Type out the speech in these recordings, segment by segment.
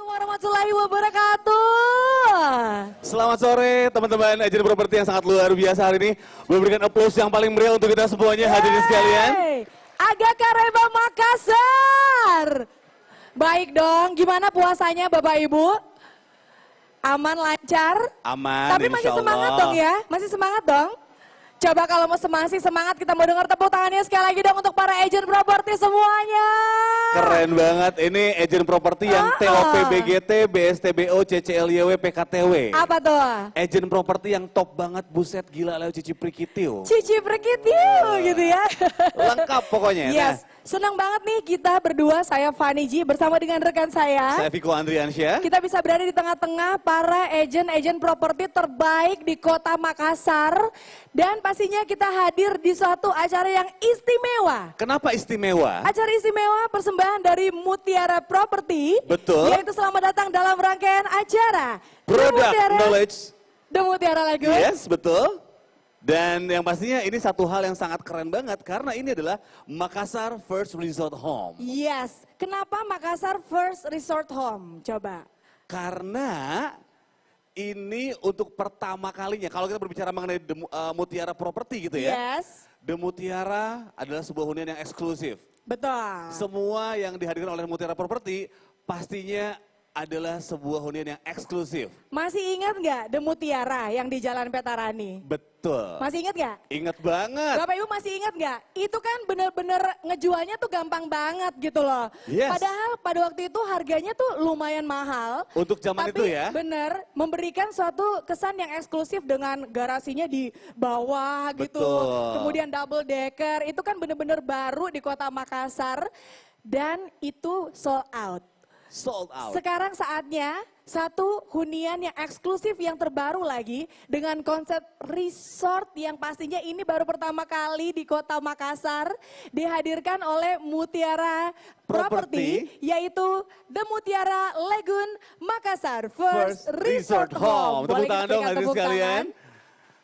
warahmatullahi wabarakatuh. Selamat sore teman-teman agen properti yang sangat luar biasa hari ini. Memberikan applause yang paling meriah untuk kita semuanya hadirin sekalian. Aga Kareba Makassar. Baik dong, gimana puasanya Bapak Ibu? Aman, lancar? Aman, Tapi masih insya semangat Allah. dong ya? Masih semangat dong? Coba kalau masih semangat kita mau dengar tepuk tangannya sekali lagi dong untuk para agent properti semuanya. Keren banget, ini agen properti yang TOP, BGT, BSTBO, CCLYW, PKTW. Apa tuh? Agen properti yang top banget, buset gila Leo Cici Prikitiu. Cici Prekitiu gitu ya. Lengkap pokoknya. Yes, senang banget nih kita berdua, saya Fanny G bersama dengan rekan saya. Saya Viko Andriansyah. Kita bisa berada di tengah-tengah para agen properti terbaik di kota Makassar. Dan pastinya kita hadir di suatu acara yang istimewa. Kenapa istimewa? Acara istimewa persembahan dari Mutiara Property. Betul. Yaitu selamat datang dalam rangkaian acara Product Knowledge. The Mutiara Lagoon. Yes, betul. Dan yang pastinya ini satu hal yang sangat keren banget karena ini adalah Makassar First Resort Home. Yes, kenapa Makassar First Resort Home? Coba. Karena ini untuk pertama kalinya, kalau kita berbicara mengenai Mutiara Property gitu ya. Yes. The Mutiara adalah sebuah hunian yang eksklusif. Betul. Semua yang dihadirkan oleh Mutiara Property pastinya adalah sebuah hunian yang eksklusif. Masih ingat nggak The Mutiara yang di Jalan Petarani? Betul. Masih ingat nggak? Ingat banget. Bapak Ibu masih ingat nggak? Itu kan bener-bener ngejualnya tuh gampang banget gitu loh. Yes. Padahal pada waktu itu harganya tuh lumayan mahal. Untuk zaman tapi itu ya. bener memberikan suatu kesan yang eksklusif dengan garasinya di bawah gitu. Betul. Kemudian double decker, itu kan bener-bener baru di kota Makassar. Dan itu sold out. Sold out. Sekarang saatnya satu hunian yang eksklusif yang terbaru lagi dengan konsep resort yang pastinya ini baru pertama kali di kota Makassar dihadirkan oleh Mutiara Property yaitu The Mutiara Lagoon Makassar First Resort Home. Tepuk Boleh tangan kita dong berikan hadirin tepuk sekalian. tangan?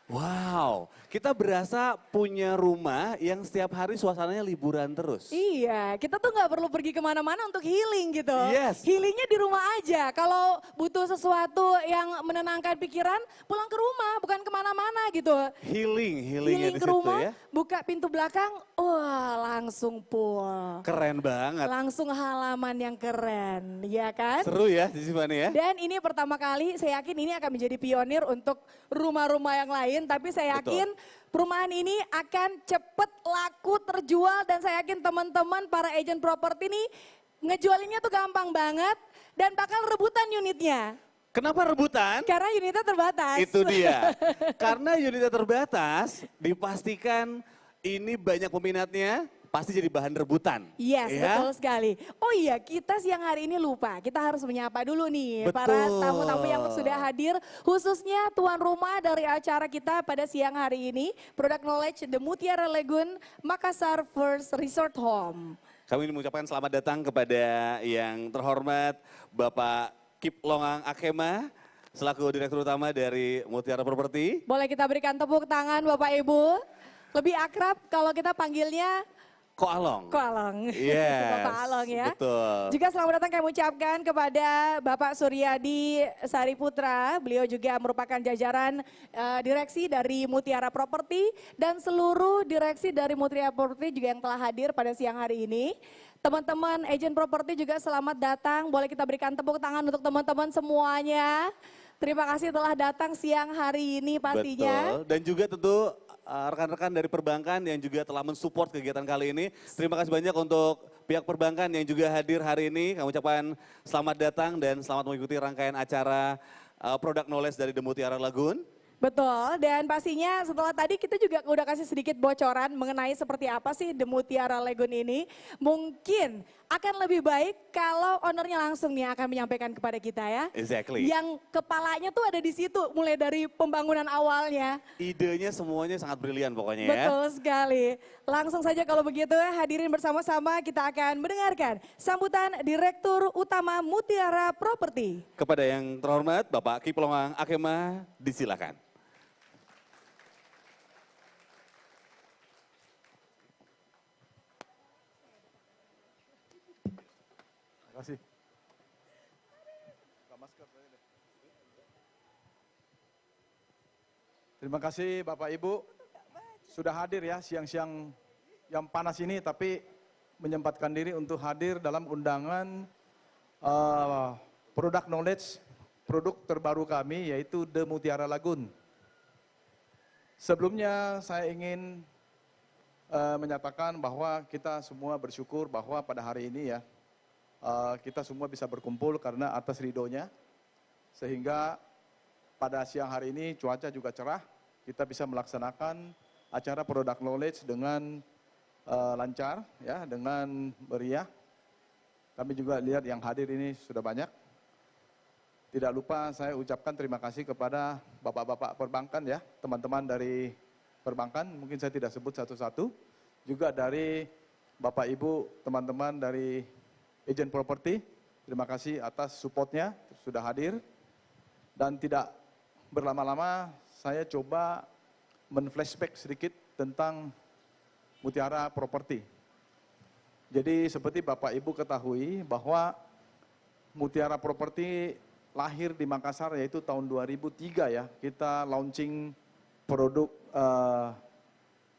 Wow, kita berasa punya rumah yang setiap hari suasananya liburan terus. Iya, kita tuh nggak perlu pergi kemana-mana untuk healing gitu. Yes. Healingnya di rumah aja. Kalau butuh sesuatu yang menenangkan pikiran, pulang ke rumah, bukan kemana-mana gitu. Healingnya Healing di ke situ rumah, ya. buka pintu belakang, wah langsung pool. Keren banget. Langsung halaman yang keren, ya kan? Seru ya Cici Fani ya. Dan ini pertama kali saya yakin ini akan menjadi pionir untuk rumah-rumah yang lain. Tapi saya yakin perumahan ini akan cepat laku terjual. Dan saya yakin teman-teman para agent properti ini ngejualinnya tuh gampang banget. Dan bakal rebutan unitnya. Kenapa rebutan? Karena unitnya terbatas. Itu dia. Karena unitnya terbatas, dipastikan ini banyak peminatnya, pasti jadi bahan rebutan. Yes, ya? betul sekali. Oh iya, kita siang hari ini lupa. Kita harus menyapa dulu nih Betul. para tamu-tamu yang sudah hadir. Khususnya tuan rumah dari acara kita pada siang hari ini. Product Knowledge The Mutiara Lagoon Makassar First Resort Home. Kami ingin mengucapkan selamat datang kepada yang terhormat Bapak Kip Longang Akema, selaku Direktur Utama dari Mutiara Property. Boleh kita berikan tepuk tangan Bapak Ibu. Lebih akrab kalau kita panggilnya Ko Along. Ko Along. Yes, Bapak Along ya. betul. Juga selamat datang kami ucapkan kepada Bapak Suryadi Sariputra. Beliau juga merupakan jajaran direksi dari Mutiara Property dan seluruh direksi dari Mutiara Property juga yang telah hadir pada siang hari ini. Teman-teman agent properti juga selamat datang. Boleh kita berikan tepuk tangan untuk teman-teman semuanya. Terima kasih telah datang siang hari ini pastinya. Betul, dan juga tentu rekan-rekan dari perbankan yang juga telah mensupport kegiatan kali ini. Terima kasih banyak untuk pihak perbankan yang juga hadir hari ini. Kami ucapkan selamat datang dan selamat mengikuti rangkaian acara Product Knowledge dari The Mutiara Lagoon. Betul, dan pastinya setelah tadi kita juga udah kasih sedikit bocoran mengenai seperti apa sih The Mutiara Lagoon ini. Mungkin akan lebih baik kalau ownernya langsung nih akan menyampaikan kepada kita ya. Exactly. Yang kepalanya tuh ada di situ, mulai dari pembangunan awalnya. Idenya semuanya sangat brilian pokoknya ya. Betul sekali. Langsung saja kalau begitu hadirin bersama-sama kita akan mendengarkan sambutan Direktur Utama Mutiara Property. Kepada yang terhormat Bapak Kip Longang Akema, disilakan. Terima kasih. Terima kasih Bapak Ibu sudah hadir ya siang-siang yang panas ini, tapi menyempatkan diri untuk hadir dalam undangan product knowledge, produk terbaru kami yaitu The Mutiara Lagoon. Sebelumnya saya ingin menyatakan bahwa kita semua bersyukur bahwa pada hari ini ya kita semua bisa berkumpul karena atas ridhonya, sehingga pada siang hari ini cuaca juga cerah, kita bisa melaksanakan acara product knowledge dengan lancar, ya, dengan meriah. Kami juga lihat yang hadir ini sudah banyak. Tidak lupa saya ucapkan terima kasih kepada bapak-bapak perbankan ya, teman-teman dari perbankan, mungkin saya tidak sebut satu-satu, juga dari Bapak Ibu, teman-teman dari agent property, terima kasih atas supportnya, sudah hadir. Dan tidak berlama-lama, saya coba men-flashback sedikit tentang Mutiara Property. Jadi seperti Bapak Ibu ketahui bahwa Mutiara Property lahir di Makassar yaitu tahun 2003 ya. Kita launching produk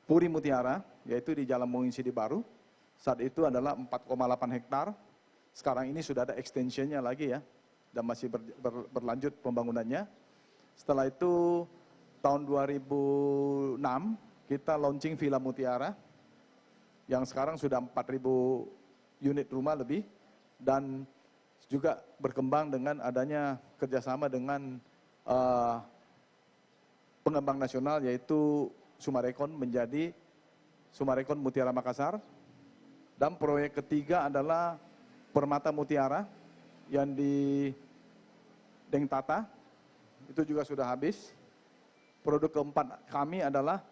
Puri Mutiara yaitu di Jalan Mongin Baru. Saat itu adalah 4,8 hektar. Sekarang ini sudah ada extensionnya lagi ya. Dan masih berlanjut pembangunannya. Setelah itu tahun 2006 kita launching Villa Mutiara yang sekarang sudah 4.000 unit rumah lebih, dan juga berkembang dengan adanya kerjasama dengan pengembang nasional yaitu Summarecon menjadi Summarecon Mutiara Makassar. Dan proyek ketiga adalah Permata Mutiara yang di Dengtata, itu juga sudah habis. Produk keempat kami adalah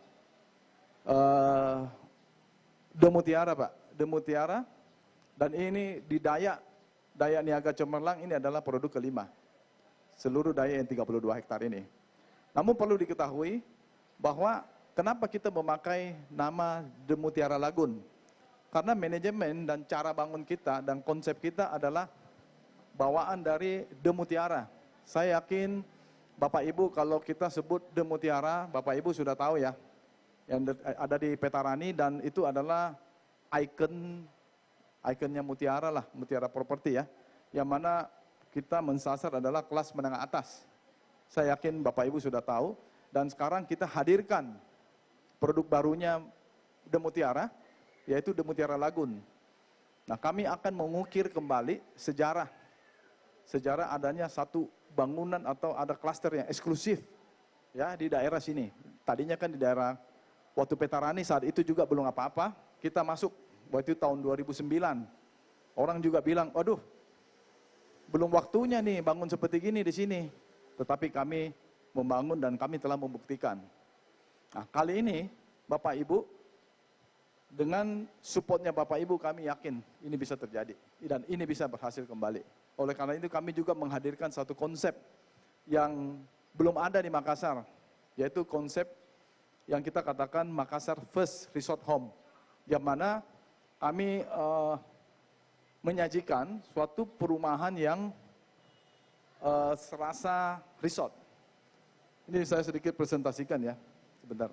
The Mutiara Pak, The Mutiara, dan ini di Dayak Niaga Cemerlang ini adalah produk kelima. Seluruh Dayak yang 32 hektar ini. Namun perlu diketahui bahwa kenapa kita memakai nama The Mutiara Lagoon? Karena manajemen dan cara bangun kita dan konsep kita adalah bawaan dari The Mutiara. Saya yakin Bapak Ibu kalau kita sebut The Mutiara, Bapak Ibu sudah tahu ya, yang ada di Petarani, dan itu adalah ikonnya Mutiara lah, Mutiara Property ya, yang mana kita mensasar adalah kelas menengah atas. Saya yakin Bapak Ibu sudah tahu, dan sekarang kita hadirkan produk barunya The Mutiara, yaitu The Mutiara Lagoon. Nah, kami akan mengukir kembali sejarah adanya satu bangunan atau ada klaster yang eksklusif ya di daerah sini. Tadinya kan di daerah waktu Petarani saat itu juga belum apa-apa, kita masuk waktu itu tahun 2009. Orang juga bilang, "Aduh, belum waktunya nih bangun seperti gini di sini." Tetapi kami membangun dan kami telah membuktikan. Nah, kali ini Bapak Ibu, dengan supportnya Bapak Ibu, kami yakin ini bisa terjadi dan ini bisa berhasil kembali. Oleh karena itu kami juga menghadirkan satu konsep yang belum ada di Makassar, yaitu konsep yang kita katakan Makassar First Resort Home, yang mana kami menyajikan suatu perumahan yang serasa resort. Ini saya sedikit presentasikan ya, sebentar.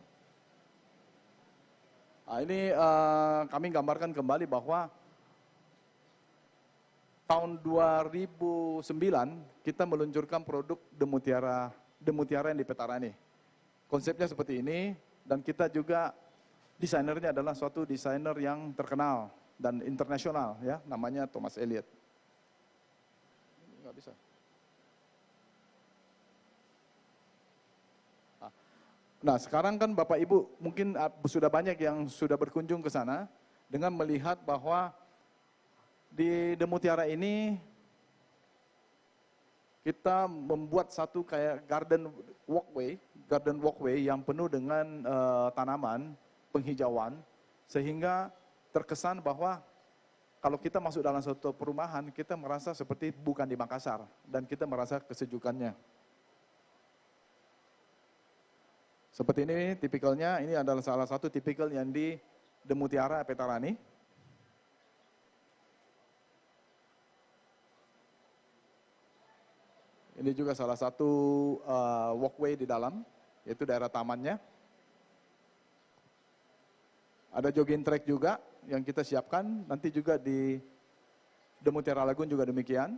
Nah, ini kami gambarkan kembali bahwa tahun 2009 kita meluncurkan produk The Mutiara yang di Petarani. Konsepnya seperti ini, dan kita juga desainernya adalah suatu desainer yang terkenal dan internasional ya, namanya Thomas Elliot. Nggak bisa. Nah, sekarang kan Bapak Ibu mungkin sudah banyak yang sudah berkunjung ke sana dengan melihat bahwa di The Mutiara ini kita membuat satu kayak garden walkway yang penuh dengan tanaman, penghijauan, sehingga terkesan bahwa kalau kita masuk dalam suatu perumahan, kita merasa seperti bukan di Makassar, dan kita merasa kesejukannya. Seperti ini tipikalnya, ini adalah salah satu tipikal yang di The Mutiara Petarani. Ini juga salah satu walkway di dalam. yaitu daerah tamannya. Ada jogging track juga yang kita siapkan, nanti juga di The Mutiara Lagoon juga demikian.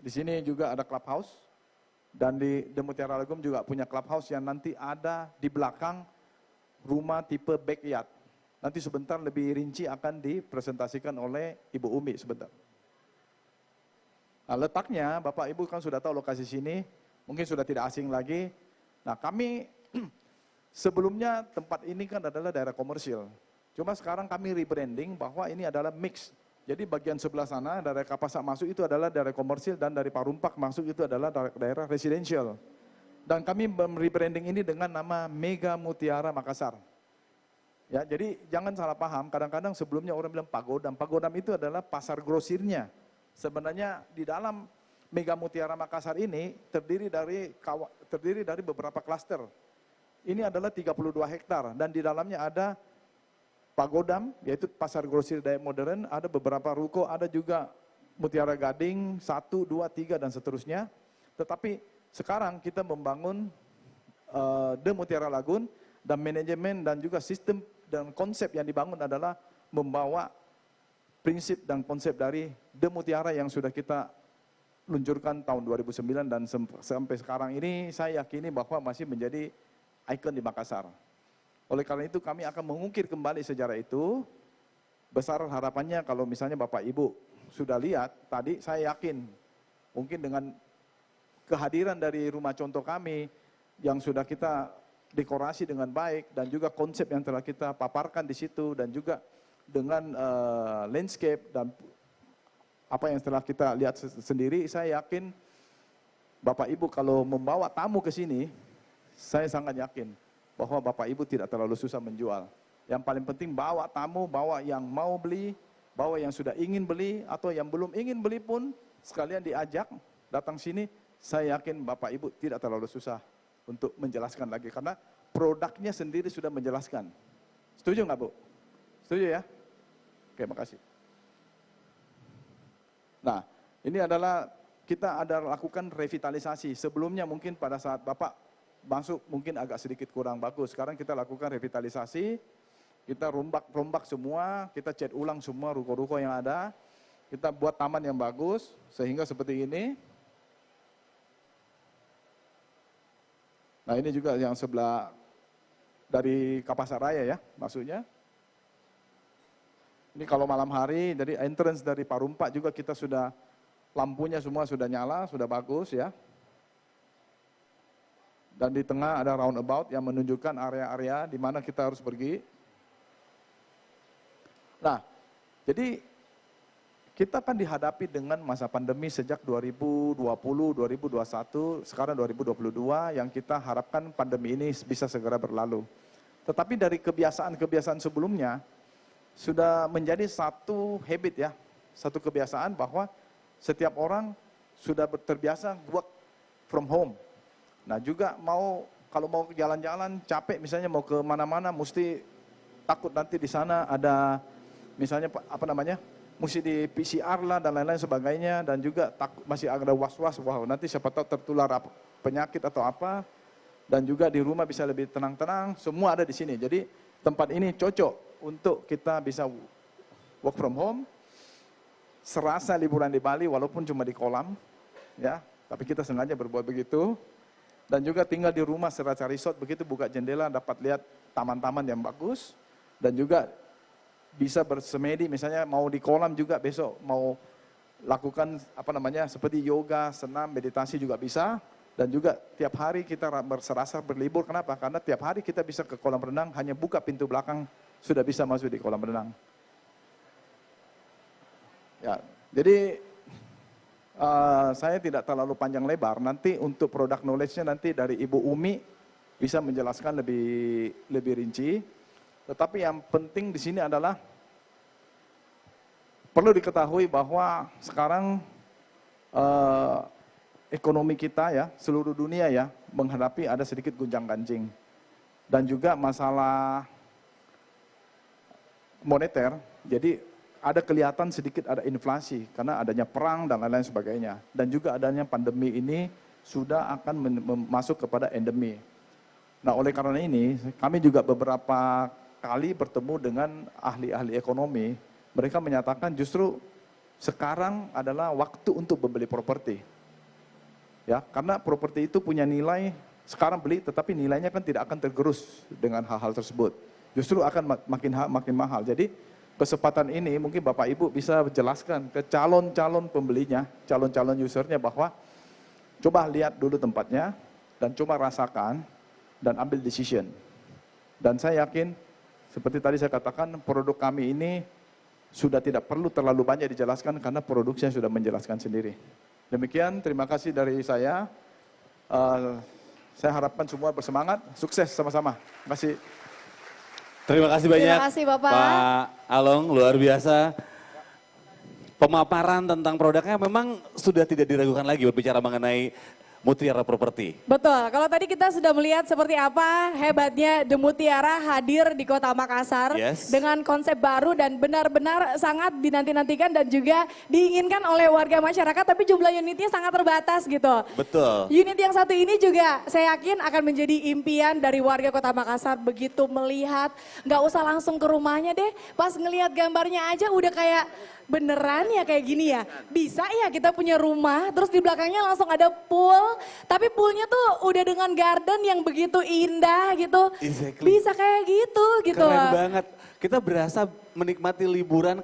Di sini juga ada clubhouse, dan di The Mutiara Lagoon juga punya clubhouse yang nanti ada di belakang rumah tipe backyard. Nanti sebentar lebih rinci akan dipresentasikan oleh Ibu Umi sebentar. Nah, letaknya, Bapak Ibu kan sudah tahu lokasi sini, mungkin sudah tidak asing lagi. Nah, kami sebelumnya tempat ini kan adalah daerah komersil. Cuma sekarang kami rebranding bahwa ini adalah mix. Jadi bagian sebelah sana dari Kapasak masuk itu adalah daerah komersil, dan dari Parumpak masuk itu adalah daerah residential. Dan kami rebranding ini dengan nama Mega Mutiara Makassar. Ya, jadi jangan salah paham, kadang-kadang sebelumnya orang bilang pagodam. Pagodam itu adalah pasar grosirnya. Sebenarnya di dalam Mega Mutiara Makassar ini terdiri dari beberapa klaster. Ini adalah 32 hektar, dan di dalamnya ada pagodam, yaitu pasar grosir daya modern, ada beberapa ruko, ada juga Mutiara Gading, 1, 2, 3, dan seterusnya. Tetapi sekarang kita membangun The Mutiara Lagoon, dan manajemen dan juga sistem dan konsep yang dibangun adalah membawa prinsip dan konsep dari The Mutiara yang sudah kita luncurkan tahun 2009, dan sampai sekarang ini saya yakini bahwa masih menjadi ikon di Makassar. Oleh karena itu kami akan mengukir kembali sejarah itu. Besar harapannya kalau misalnya Bapak Ibu sudah lihat tadi, saya yakin mungkin dengan kehadiran dari rumah contoh kami yang sudah kita dekorasi dengan baik, dan juga konsep yang telah kita paparkan di situ, dan juga dengan landscape dan apa yang telah kita lihat sendiri, saya yakin Bapak Ibu kalau membawa tamu ke sini, saya sangat yakin bahwa Bapak Ibu tidak terlalu susah menjual. Yang paling penting bawa tamu, bawa yang mau beli, bawa yang sudah ingin beli, atau yang belum ingin beli pun sekalian diajak datang sini. Saya yakin Bapak Ibu tidak terlalu susah untuk menjelaskan lagi, karena produknya sendiri sudah menjelaskan. Setuju nggak, Bu? Setuju ya? Oke, makasih. Nah, ini adalah kita ada lakukan revitalisasi. Sebelumnya mungkin pada saat Bapak masuk mungkin agak sedikit kurang bagus. Sekarang kita lakukan revitalisasi, kita rombak semua, kita cat ulang semua ruko-ruko yang ada, kita buat taman yang bagus, sehingga seperti ini. Nah, ini juga yang sebelah dari Kapasak Raya ya, maksudnya. Ini kalau malam hari, dari entrance dari Parumpak juga kita sudah, lampunya semua sudah nyala, sudah bagus ya. Dan di tengah ada roundabout yang menunjukkan area-area di mana kita harus pergi. Nah, jadi kita kan dihadapi dengan masa pandemi sejak 2020, 2021, sekarang 2022, yang kita harapkan pandemi ini bisa segera berlalu. Tetapi dari kebiasaan-kebiasaan sebelumnya, sudah menjadi satu habit ya, satu kebiasaan bahwa setiap orang sudah terbiasa work from home. Nah juga kalau mau jalan-jalan capek, misalnya mau ke mana-mana, mesti takut nanti di sana ada, misalnya mesti di PCR lah dan lain-lain sebagainya, dan juga takut, masih ada was-was, wow nanti siapa tahu tertular penyakit atau apa, dan juga di rumah bisa lebih tenang-tenang, semua ada di sini. Jadi tempat ini cocok untuk kita bisa work from home, serasa liburan di Bali walaupun cuma di kolam, ya, tapi kita sengaja berbuat begitu. Dan juga tinggal di rumah serasa resort, begitu buka jendela dapat lihat taman-taman yang bagus, dan juga bisa bersemedi, misalnya mau di kolam juga besok mau lakukan seperti yoga, senam, meditasi juga bisa. Dan juga tiap hari kita serasa berlibur. Kenapa? Karena tiap hari kita bisa ke kolam renang, hanya buka pintu belakang sudah bisa masuk di kolam renang. Ya, jadi saya tidak terlalu panjang lebar. Nanti untuk produk knowledge-nya nanti dari Ibu Umi bisa menjelaskan lebih rinci. Tetapi yang penting di sini adalah perlu diketahui bahwa sekarang ekonomi kita ya, seluruh dunia ya, menghadapi ada sedikit gonjang-ganjing. Dan juga masalah moneter, jadi ada sedikit ada inflasi karena adanya perang dan lain-lain sebagainya. Dan juga adanya pandemi ini sudah akan masuk kepada endemi. Nah, oleh karena ini, kami juga beberapa kali bertemu dengan ahli-ahli ekonomi. Mereka menyatakan justru sekarang adalah waktu untuk membeli properti. Ya, karena properti itu punya nilai, sekarang beli tetapi nilainya kan tidak akan tergerus dengan hal-hal tersebut. Justru akan makin mahal. Jadi kesempatan ini mungkin Bapak Ibu bisa jelaskan ke calon-calon pembelinya, calon-calon usernya bahwa coba lihat dulu tempatnya dan coba rasakan dan ambil decision. Dan saya yakin seperti tadi saya katakan produk kami ini sudah tidak perlu terlalu banyak dijelaskan karena produksinya sudah menjelaskan sendiri. Demikian, terima kasih dari saya. Saya harapkan semua bersemangat, sukses sama-sama. Terima kasih. Terima kasih banyak Terima kasih, Bapak. Pak Along, luar biasa. Pemaparan tentang produknya memang sudah tidak diragukan lagi berbicara mengenai Mutiara Property. Betul, kalau tadi kita sudah melihat seperti apa hebatnya The Mutiara hadir di Kota Makassar Yes. dengan konsep baru dan benar-benar sangat dinanti-nantikan dan juga diinginkan oleh warga masyarakat, tapi jumlah unitnya sangat terbatas gitu. Betul. Unit yang satu ini juga saya yakin akan menjadi impian dari warga Kota Makassar, begitu melihat, nggak usah langsung ke rumahnya deh, pas ngelihat gambarnya aja udah kayak beneran ya kayak gini ya. Bisa ya kita punya rumah, terus di belakangnya langsung ada pool, tapi poolnya tuh udah dengan garden yang begitu indah gitu. Exactly. Bisa kayak gitu. Keren banget. Kita berasa menikmati liburan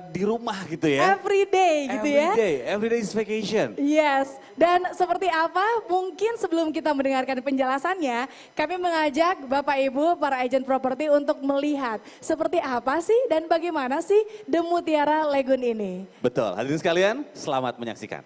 di rumah gitu ya. Every day gitu ya. Every day is vacation. Yes, dan seperti apa mungkin sebelum kita mendengarkan penjelasannya, kami mengajak Bapak Ibu para agent properti untuk melihat seperti apa sih dan bagaimana sih The Mutiara Lagoon ini. Betul, hadirin sekalian selamat menyaksikan.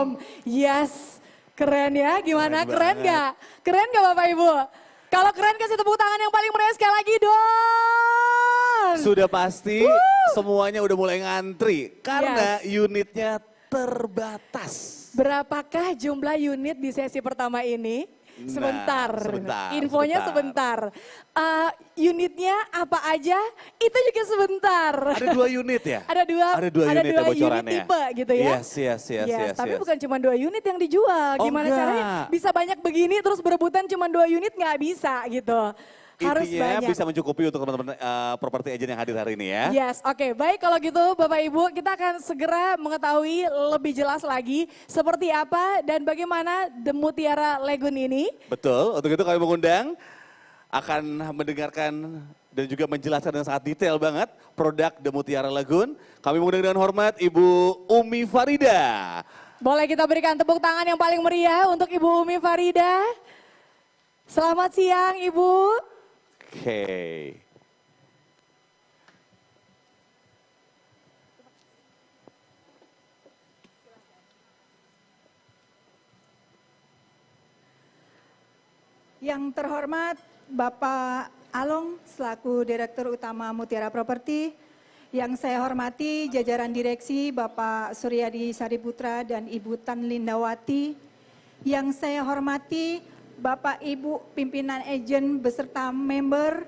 Home. Yes, keren ya. Gimana, keren nggak? Keren nggak Bapak Ibu? Kalau keren kasih tepuk tangan yang paling meriah sekali lagi dong. Sudah pasti semuanya udah mulai ngantri karena unitnya terbatas. Berapakah jumlah unit di sesi pertama ini? Sebentar, infonya sebentar. Unitnya apa aja, itu juga sebentar. Ada 2 unit ya? Ada dua unit ya bocorannya. unit tipe gitu ya. Yes. Tapi bukan cuma 2 unit yang dijual. Gimana caranya bisa banyak begini terus berebutan cuma 2 unit nggak bisa gitu. Harus Intinya banyak. bisa mencukupi untuk teman-teman properti agent yang hadir hari ini ya. Yes, oke. Baik kalau gitu Bapak Ibu, kita akan segera mengetahui lebih jelas lagi seperti apa dan bagaimana The Mutiara Lagoon ini. Betul, untuk itu kami mengundang akan mendengarkan dan juga menjelaskan dengan sangat detail banget produk The Mutiara Lagoon. Kami mengundang dengan hormat Ibu Umi Farida. Boleh kita berikan tepuk tangan yang paling meriah untuk Ibu Umi Farida. Selamat siang Ibu. Oke. Yang terhormat Bapak Along selaku Direktur Utama Mutiara Property, yang saya hormati jajaran direksi Bapak Suryadi Sariputra dan Ibu Tan Lindawati, yang saya hormati Bapak Ibu pimpinan agen beserta member,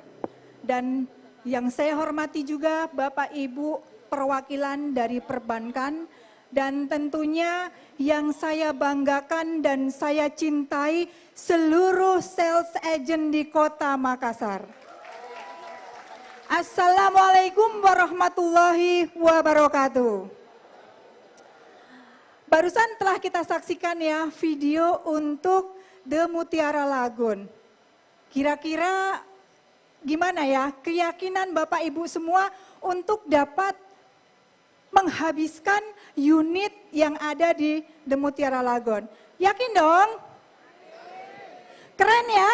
dan yang saya hormati juga Bapak Ibu perwakilan dari perbankan, dan tentunya yang saya banggakan dan saya cintai seluruh sales agent di Kota Makassar. Assalamualaikum warahmatullahi wabarakatuh. Barusan telah kita saksikan ya video untuk The Mutiara Lagoon. Kira-kira gimana ya keyakinan Bapak Ibu semua untuk dapat menghabiskan unit yang ada di The Mutiara Lagoon? Yakin dong? Keren ya?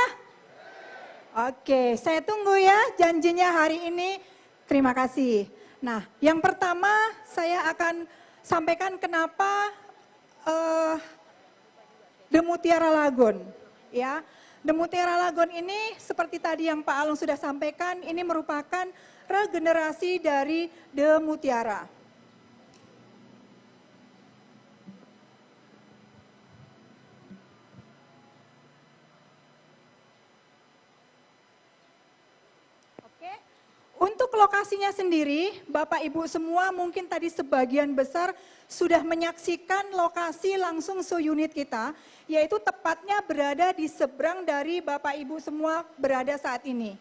Oke, saya tunggu ya janjinya hari ini. Terima kasih. Nah, yang pertama saya akan sampaikan kenapa The Mutiara Lagoon, ya. The Mutiara Lagoon ini seperti tadi yang Pak Alung sudah sampaikan, ini merupakan regenerasi dari The Mutiara. Oke. Untuk lokasinya sendiri, Bapak Ibu semua mungkin tadi sebagian besar sudah menyaksikan lokasi langsung unit kita, yaitu tepatnya berada di seberang dari Bapak Ibu semua berada saat ini.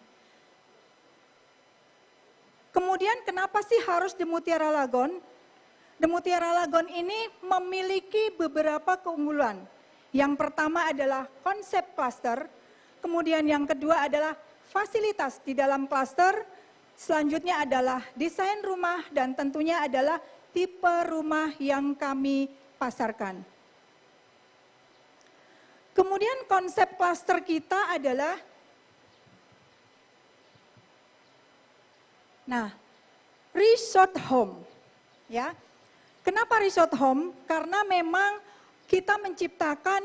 Kemudian kenapa sih harus The Mutiara Lagoon? The Mutiara Lagoon ini memiliki beberapa keunggulan. Yang pertama adalah konsep klaster, kemudian yang kedua adalah fasilitas di dalam klaster, selanjutnya adalah desain rumah dan tentunya adalah tipe rumah yang kami pasarkan. Kemudian konsep klaster kita adalah, resort home. Ya, kenapa resort home? Karena memang kita menciptakan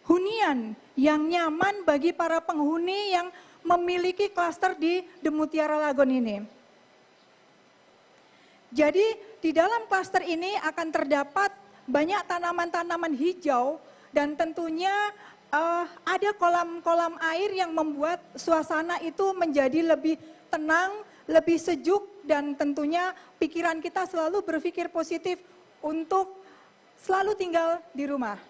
hunian yang nyaman bagi para penghuni yang memiliki klaster di The Mutiara Lagoon ini. Jadi di dalam klaster ini akan terdapat banyak tanaman-tanaman hijau dan tentunya ada kolam-kolam air yang membuat suasana itu menjadi lebih tenang, lebih sejuk dan tentunya pikiran kita selalu berpikir positif untuk selalu tinggal di rumah.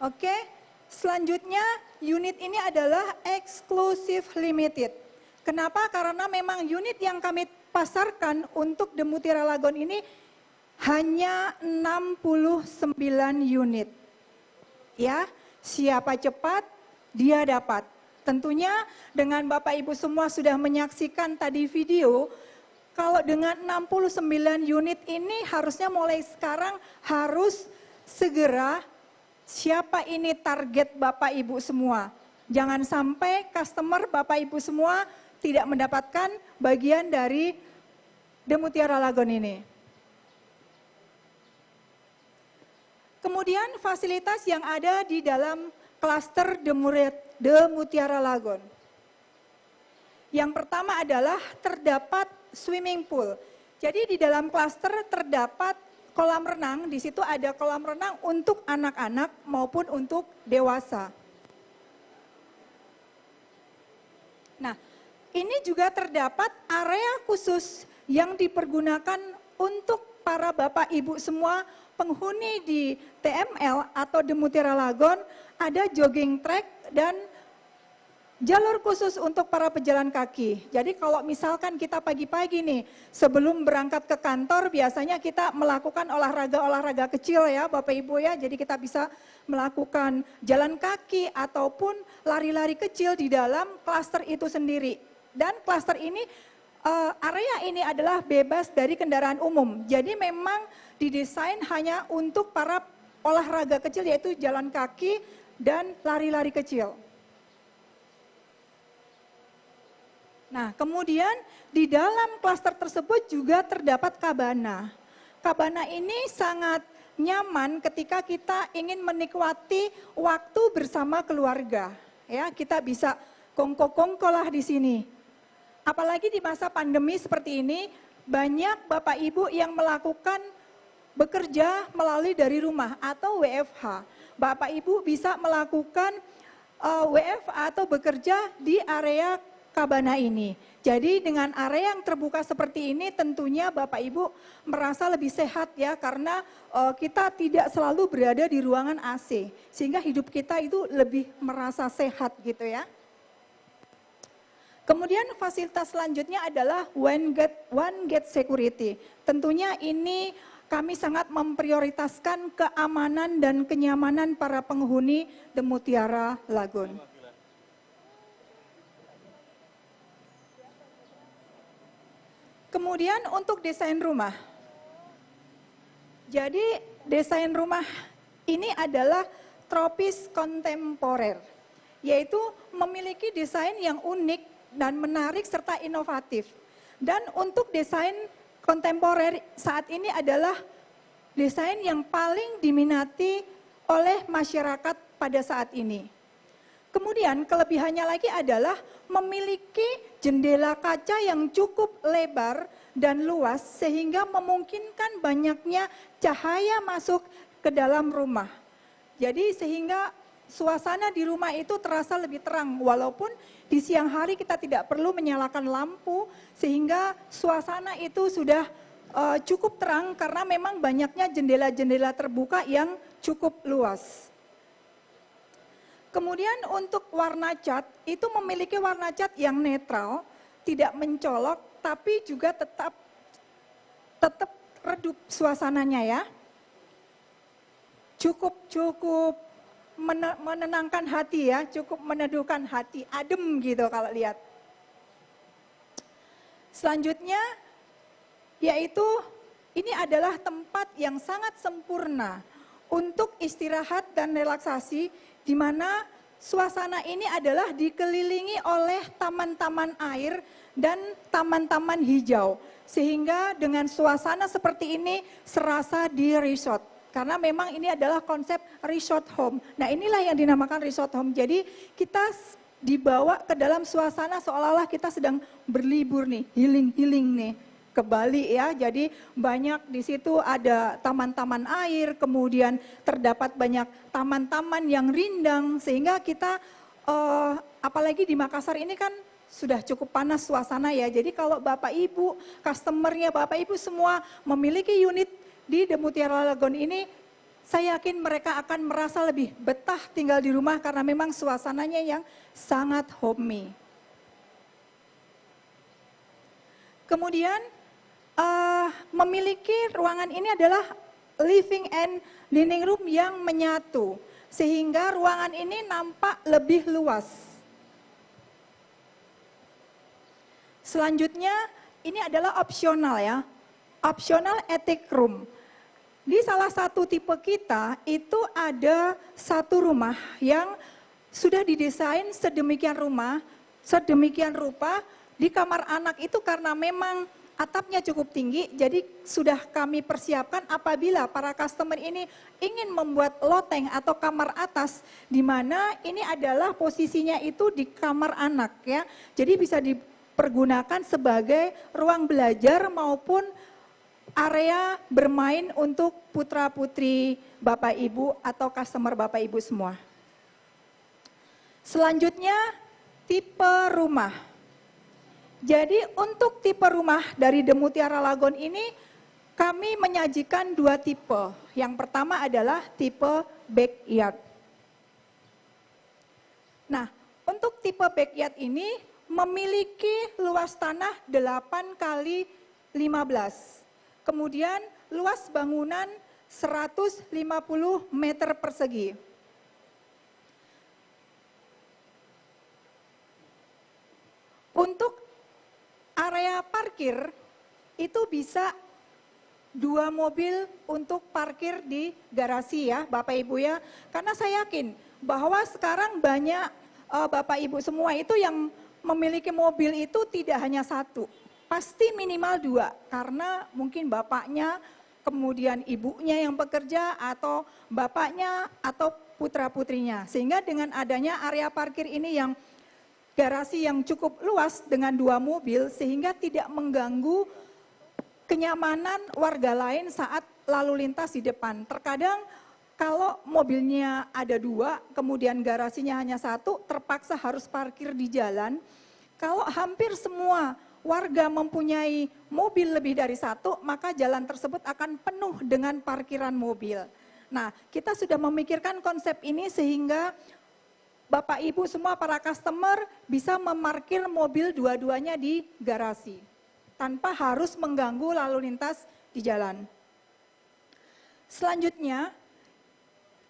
Oke, selanjutnya unit ini adalah eksklusif limited. Kenapa? Karena memang unit yang kami pasarkan untuk The Mutiara Lagoon ini hanya 69 unit. Ya, siapa cepat dia dapat. Tentunya dengan Bapak Ibu semua sudah menyaksikan tadi video, kalau dengan 69 unit ini harusnya mulai sekarang harus segera siapa ini target Bapak Ibu semua. Jangan sampai customer Bapak Ibu semua tidak mendapatkan bagian dari The Mutiara Lagoon ini. Kemudian fasilitas yang ada di dalam klaster The Mutiara Lagoon. Yang pertama adalah terdapat swimming pool. Jadi di dalam klaster terdapat kolam renang, di situ ada kolam renang untuk anak-anak maupun untuk dewasa. Nah, ini juga terdapat area khusus yang dipergunakan untuk para bapak ibu semua penghuni di TML atau The Mutiara Lagoon, ada jogging track dan jalur khusus untuk para pejalan kaki. Jadi kalau misalkan kita pagi-pagi nih, sebelum berangkat ke kantor, biasanya kita melakukan olahraga-olahraga kecil ya Bapak Ibu ya. Jadi kita bisa melakukan jalan kaki ataupun lari-lari kecil di dalam klaster itu sendiri. Dan klaster ini, area ini adalah bebas dari kendaraan umum. Jadi memang didesain hanya untuk para olahraga kecil yaitu jalan kaki dan lari-lari kecil. Nah, kemudian di dalam klaster tersebut juga terdapat kabana. Kabana ini sangat nyaman ketika kita ingin menikmati waktu bersama keluarga. Ya, kita bisa kongko-kongko lah di sini. Apalagi di masa pandemi seperti ini, banyak Bapak Ibu yang melakukan bekerja melalui dari rumah atau WFH. Bapak Ibu bisa melakukan WFH atau bekerja di area kabana ini. Jadi dengan area yang terbuka seperti ini tentunya Bapak Ibu merasa lebih sehat ya karena kita tidak selalu berada di ruangan AC sehingga hidup kita itu lebih merasa sehat gitu ya. Kemudian fasilitas selanjutnya adalah one gate security. Tentunya ini kami sangat memprioritaskan keamanan dan kenyamanan para penghuni The Mutiara Lagoon. Kemudian untuk desain rumah. Jadi desain rumah ini adalah tropis kontemporer, yaitu memiliki desain yang unik dan menarik serta inovatif. Dan untuk desain kontemporer saat ini adalah desain yang paling diminati oleh masyarakat pada saat ini. Kemudian kelebihannya lagi adalah memiliki jendela kaca yang cukup lebar dan luas sehingga memungkinkan banyaknya cahaya masuk ke dalam rumah. Jadi sehingga suasana di rumah itu terasa lebih terang walaupun di siang hari kita tidak perlu menyalakan lampu sehingga suasana itu sudah cukup terang karena memang banyaknya jendela-jendela terbuka yang cukup luas. Kemudian untuk warna cat, itu memiliki warna cat yang netral, tidak mencolok, tapi juga tetap redup suasananya ya. Cukup menenangkan hati ya, cukup meneduhkan hati, adem gitu kalau lihat. Selanjutnya, yaitu ini adalah tempat yang sangat sempurna untuk istirahat dan relaksasi di mana suasana ini adalah dikelilingi oleh taman-taman air dan taman-taman hijau. Sehingga dengan suasana seperti ini serasa di resort. Karena memang ini adalah konsep resort home. Nah inilah yang dinamakan resort home. Jadi kita dibawa ke dalam suasana seolah-olah kita sedang berlibur nih, healing nih. Ke Bali ya, jadi banyak di situ ada taman-taman air, kemudian terdapat banyak taman-taman yang rindang sehingga kita apalagi di Makassar ini kan sudah cukup panas suasana ya. Jadi kalau Bapak Ibu, customernya Bapak Ibu semua memiliki unit di The Mutiara Lagoon ini, saya yakin mereka akan merasa lebih betah tinggal di rumah karena memang suasananya yang sangat homey. Kemudian memiliki ruangan ini adalah living and dining room yang menyatu. Sehingga ruangan ini nampak lebih luas. Selanjutnya ini adalah opsional ya. Optional attic room. Di salah satu tipe kita itu ada satu rumah yang sudah didesain sedemikian rupa di kamar anak itu karena memang atapnya cukup tinggi, jadi sudah kami persiapkan apabila para customer ini ingin membuat loteng atau kamar atas, di mana ini adalah posisinya itu di kamar anak ya, jadi bisa dipergunakan sebagai ruang belajar maupun area bermain untuk putra-putri Bapak Ibu atau customer Bapak Ibu semua. Selanjutnya tipe rumah. Jadi untuk tipe rumah dari The Mutiara Lagoon ini kami menyajikan 2 tipe. Yang pertama adalah tipe backyard. Nah, untuk tipe backyard ini memiliki luas tanah 8 kali 15. Kemudian luas bangunan 150 meter persegi. Untuk area parkir itu bisa 2 mobil untuk parkir di garasi ya Bapak Ibu ya. Karena saya yakin bahwa sekarang banyak Bapak Ibu semua itu yang memiliki mobil itu tidak hanya 1. Pasti minimal 2 karena mungkin bapaknya, kemudian ibunya yang bekerja atau bapaknya atau putra-putrinya. Sehingga dengan adanya area parkir ini yang garasi yang cukup luas dengan 2 mobil sehingga tidak mengganggu kenyamanan warga lain saat lalu lintas di depan. Terkadang kalau mobilnya ada 2, kemudian garasinya hanya 1, terpaksa harus parkir di jalan. Kalau hampir semua warga mempunyai mobil lebih dari 1, maka jalan tersebut akan penuh dengan parkiran mobil. Nah, kita sudah memikirkan konsep ini sehingga Bapak Ibu semua para customer bisa memarkir mobil dua-duanya di garasi tanpa harus mengganggu lalu lintas di jalan. Selanjutnya,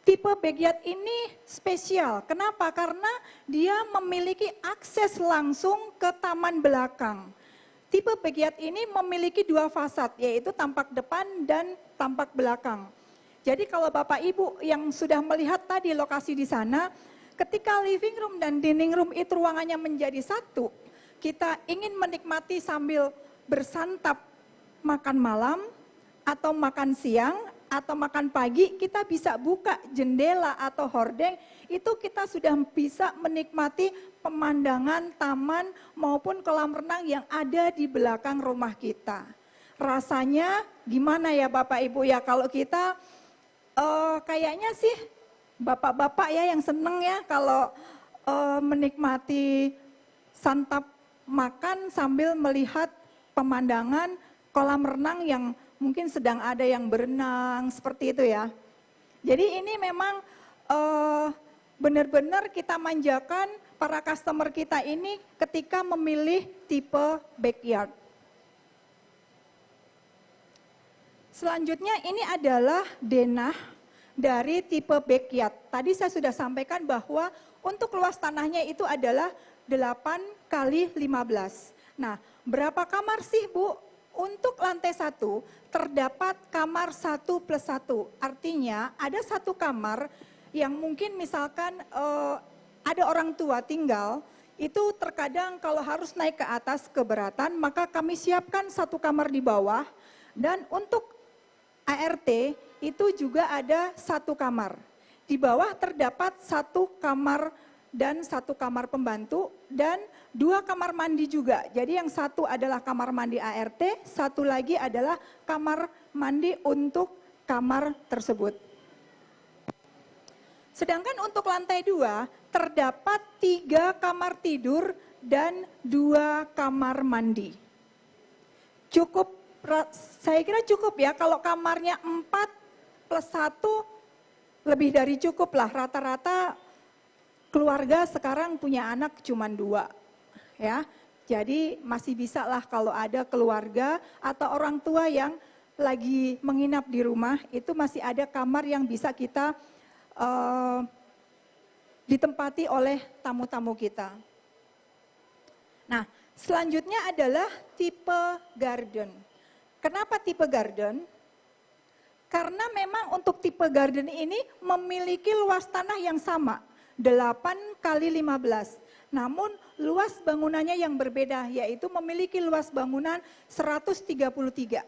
tipe backyard ini spesial. Kenapa? Karena dia memiliki akses langsung ke taman belakang. Tipe backyard ini memiliki 2 fasad, yaitu tampak depan dan tampak belakang. Jadi kalau Bapak Ibu yang sudah melihat tadi lokasi di sana, ketika living room dan dining room itu ruangannya menjadi 1, kita ingin menikmati sambil bersantap makan malam atau makan siang atau makan pagi, kita bisa buka jendela atau hordeng, itu kita sudah bisa menikmati pemandangan taman maupun kolam renang yang ada di belakang rumah kita. Rasanya gimana ya Bapak Ibu ya, kalau kita kayaknya sih bapak-bapak ya yang seneng ya kalau menikmati santap makan sambil melihat pemandangan kolam renang yang mungkin sedang ada yang berenang seperti itu ya. Jadi ini memang benar-benar kita manjakan para customer kita ini ketika memilih tipe backyard. Selanjutnya ini adalah denah dari tipe backyard. Tadi saya sudah sampaikan bahwa untuk luas tanahnya itu adalah 8 kali 15. Nah, berapa kamar sih Bu? Untuk lantai 1 terdapat kamar 1+1. Artinya ada 1 kamar yang mungkin misalkan ada orang tua tinggal, itu terkadang kalau harus naik ke atas keberatan, maka kami siapkan 1 kamar di bawah. Dan untuk ART itu juga ada 1 kamar. Di bawah terdapat 1 kamar dan 1 kamar pembantu dan 2 kamar mandi juga. Jadi yang 1 adalah kamar mandi ART, 1 lagi adalah kamar mandi untuk kamar tersebut. Sedangkan untuk lantai 2 terdapat 3 kamar tidur dan 2 kamar mandi. Cukup, saya kira cukup ya, kalau kamarnya 4+1 lebih dari cukup lah. Rata-rata keluarga sekarang punya anak cuma 2 ya. Jadi masih bisa lah kalau ada keluarga atau orang tua yang lagi menginap di rumah, itu masih ada kamar yang bisa kita ditempati oleh tamu-tamu kita. Nah, selanjutnya adalah tipe garden. Kenapa tipe garden? Karena memang untuk tipe garden ini memiliki luas tanah yang sama, 8 kali 15. namun luas bangunannya yang berbeda, yaitu memiliki luas bangunan 133.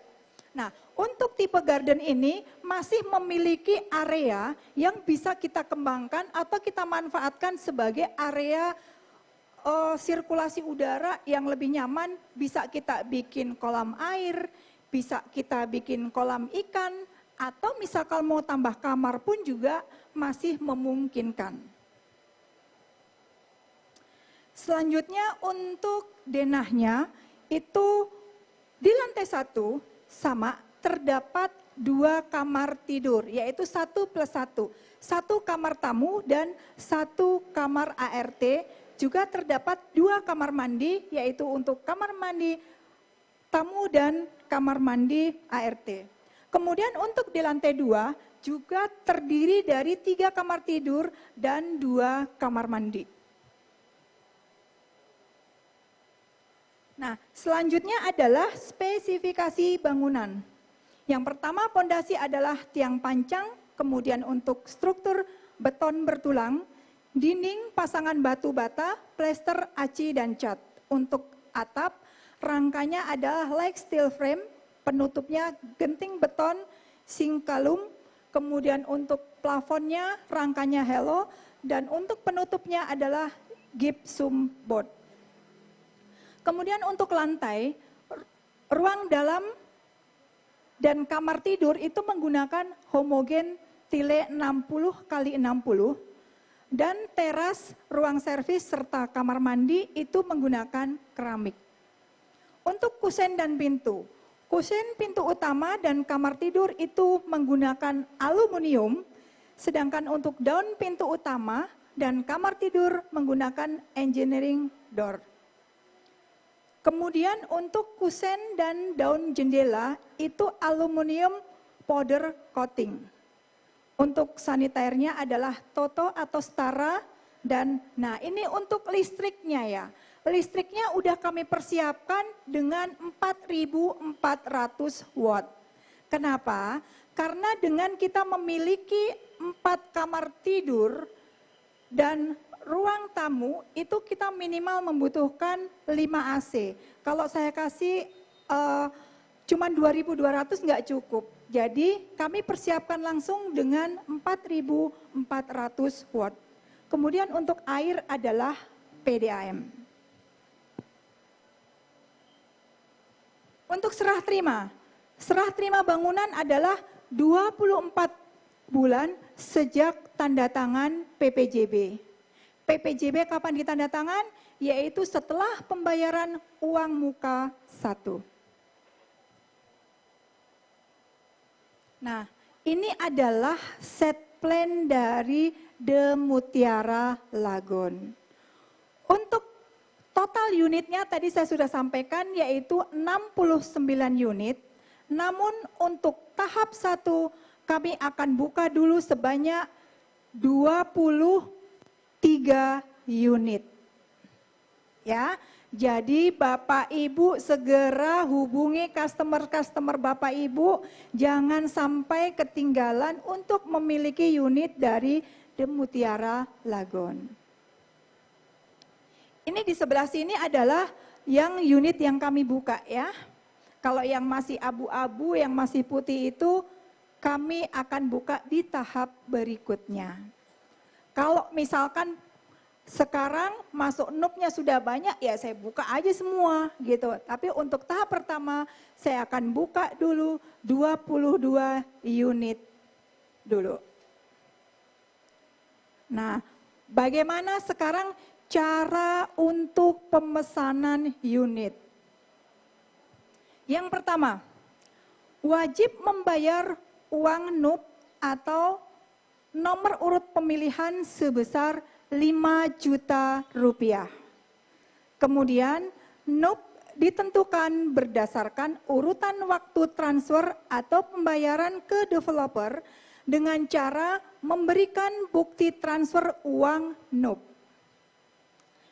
Nah, untuk tipe garden ini masih memiliki area yang bisa kita kembangkan atau kita manfaatkan sebagai area sirkulasi udara yang lebih nyaman. Bisa kita bikin kolam air, bisa kita bikin kolam ikan, atau misalkan mau tambah kamar pun juga masih memungkinkan. Selanjutnya untuk denahnya itu di lantai 1 sama terdapat 2 kamar tidur, yaitu 1+1. 1 kamar tamu dan 1 kamar ART, juga terdapat 2 kamar mandi, yaitu untuk kamar mandi tamu dan kamar mandi ART. Kemudian untuk di lantai 2 juga terdiri dari 3 kamar tidur dan 2 kamar mandi. Nah, selanjutnya adalah spesifikasi bangunan. Yang pertama, pondasi adalah tiang pancang, kemudian untuk struktur beton bertulang, dinding pasangan batu bata, plester, aci, dan cat. Untuk atap, rangkanya adalah like steel frame, penutupnya genting beton, singkalum, kemudian untuk plafonnya rangkanya helo, dan untuk penutupnya adalah gypsum board. Kemudian untuk lantai, ruang dalam dan kamar tidur itu menggunakan homogen tile 60x60 dan teras, ruang servis serta kamar mandi itu menggunakan keramik. Untuk kusen dan pintu, kusen pintu utama dan kamar tidur itu menggunakan aluminium, sedangkan untuk daun pintu utama dan kamar tidur menggunakan engineering door. Kemudian untuk kusen dan daun jendela itu aluminium powder coating. Untuk saniternya adalah Toto atau Stara, dan nah ini untuk listriknya ya. Listriknya udah kami persiapkan dengan 4.400 watt. Kenapa? Karena dengan kita memiliki 4 kamar tidur dan ruang tamu itu kita minimal membutuhkan 5 AC. Kalau saya kasih cuma 2.200 nggak cukup. Jadi kami persiapkan langsung dengan 4.400 watt. Kemudian untuk air adalah PDAM. Untuk serah terima bangunan adalah 24 bulan sejak tanda tangan PPJB. PPJB kapan ditandatangan? Yaitu setelah pembayaran uang muka 1. Nah, ini adalah set plan dari The Mutiara Lagoon. Untuk total unitnya tadi saya sudah sampaikan yaitu 69 unit. Namun untuk tahap 1 kami akan buka dulu sebanyak 23 unit. Ya, jadi Bapak Ibu segera hubungi customer Bapak Ibu, jangan sampai ketinggalan untuk memiliki unit dari The Mutiara Lagoon. Ini di sebelah sini adalah yang unit yang kami buka ya. Kalau yang masih abu-abu, yang masih putih itu kami akan buka di tahap berikutnya. Kalau misalkan sekarang masuk NUP-nya sudah banyak, ya saya buka aja semua gitu. Tapi untuk tahap pertama saya akan buka dulu 22 unit dulu. Nah, bagaimana sekarang cara untuk pemesanan unit? Yang pertama, wajib membayar uang NUP atau nomor urut pemilihan sebesar 5 juta rupiah. Kemudian NUP ditentukan berdasarkan urutan waktu transfer atau pembayaran ke developer dengan cara memberikan bukti transfer uang NUP.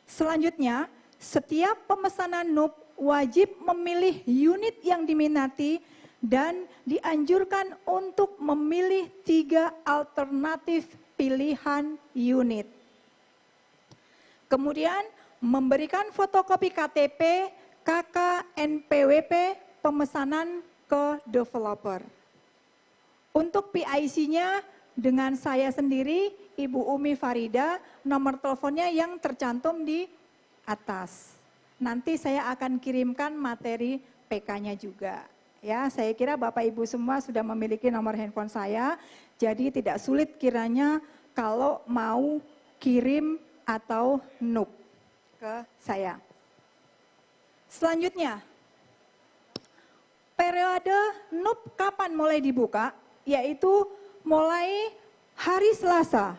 Selanjutnya, setiap pemesanan NUP wajib memilih unit yang diminati dan dianjurkan untuk memilih 3 alternatif pilihan unit. Kemudian memberikan fotokopi KTP, KK, NPWP, pemesanan ke developer. Untuk PIC-nya dengan saya sendiri, Ibu Umi Farida, nomor teleponnya yang tercantum di atas. Nanti saya akan kirimkan materi PK-nya juga. Ya, saya kira Bapak Ibu semua sudah memiliki nomor handphone saya, jadi tidak sulit kiranya kalau mau kirim atau NUP ke saya. Selanjutnya, periode NUP kapan mulai dibuka? Yaitu mulai hari Selasa,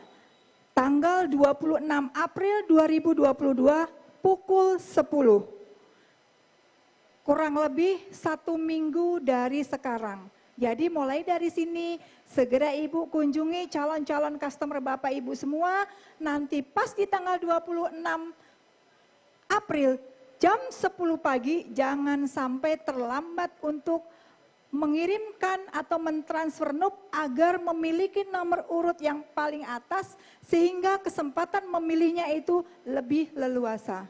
tanggal 26 April 2022 pukul 10. Kurang lebih 1 minggu dari sekarang. Jadi mulai dari sini segera Ibu kunjungi calon-calon customer Bapak Ibu semua. Nanti pas di tanggal 26 April jam 10 pagi jangan sampai terlambat untuk mengirimkan atau mentransfer NUP agar memiliki nomor urut yang paling atas sehingga kesempatan memilihnya itu lebih leluasa.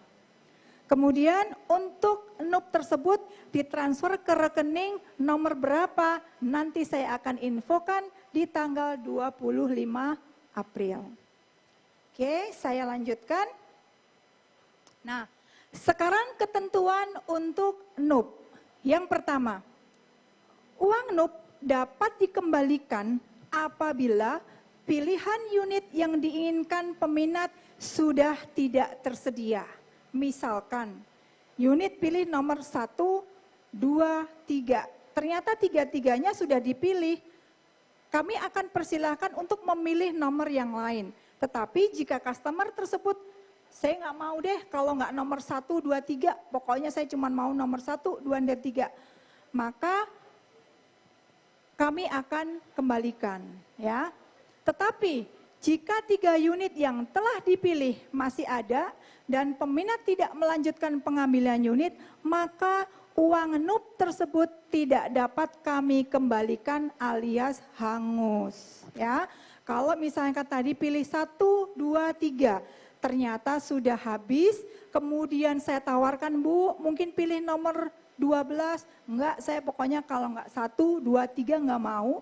Kemudian untuk NUP tersebut ditransfer ke rekening nomor berapa nanti saya akan infokan di tanggal 25 April. Oke, saya lanjutkan. Nah, sekarang ketentuan untuk NUP. Yang pertama, uang NUP dapat dikembalikan apabila pilihan unit yang diinginkan peminat sudah tidak tersedia. Misalkan, unit pilih nomor 1, 2, 3. Ternyata 3-3-nya sudah dipilih. Kami akan persilahkan untuk memilih nomor yang lain. Tetapi jika customer tersebut, saya nggak mau deh kalau nggak nomor 1, 2, 3. Pokoknya saya cuma mau nomor 1, 2, dan 3. Maka kami akan kembalikan. Ya. Tetapi jika 3 unit yang telah dipilih masih ada dan peminat tidak melanjutkan pengambilan unit, maka uang NUP tersebut tidak dapat kami kembalikan alias hangus. Ya, kalau misalnya tadi pilih 1, 2, 3, ternyata sudah habis, kemudian saya tawarkan Bu, mungkin pilih nomor 12, enggak saya pokoknya kalau enggak 1, 2, 3 enggak mau.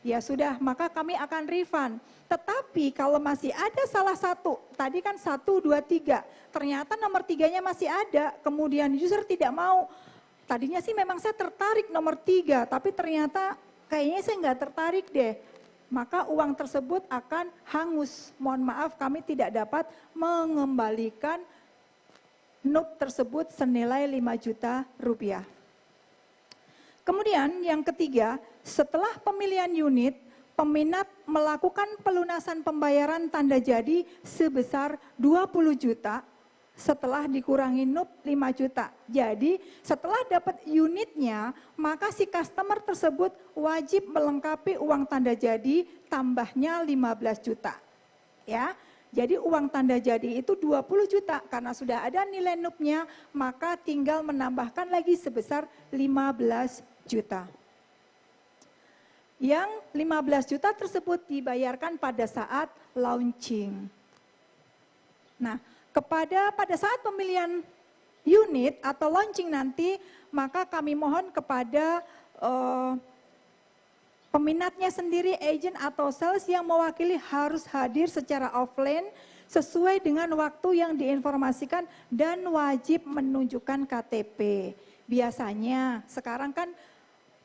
Ya sudah, maka kami akan refund. Tetapi kalau masih ada salah satu, tadi kan 1, 2, 3, ternyata nomor 3-nya masih ada, kemudian user tidak mau. Tadinya sih memang saya tertarik nomor 3, tapi ternyata kayaknya saya nggak tertarik deh. Maka uang tersebut akan hangus. Mohon maaf kami tidak dapat mengembalikan NUP tersebut senilai 5 juta rupiah. Kemudian yang ketiga, setelah pemilihan unit, peminat melakukan pelunasan pembayaran tanda jadi sebesar 20 juta setelah dikurangi NUP 5 juta. Jadi setelah dapat unitnya, maka si customer tersebut wajib melengkapi uang tanda jadi tambahnya 15 juta. Ya. Jadi uang tanda jadi itu 20 juta karena sudah ada nilai NUP-nya, maka tinggal menambahkan lagi sebesar 15 juta. Yang 15 juta tersebut dibayarkan pada saat launching. Nah, pada saat pemilihan unit atau launching nanti, maka kami mohon kepada peminatnya sendiri, agent atau sales yang mewakili harus hadir secara offline sesuai dengan waktu yang diinformasikan dan wajib menunjukkan KTP. Biasanya sekarang kan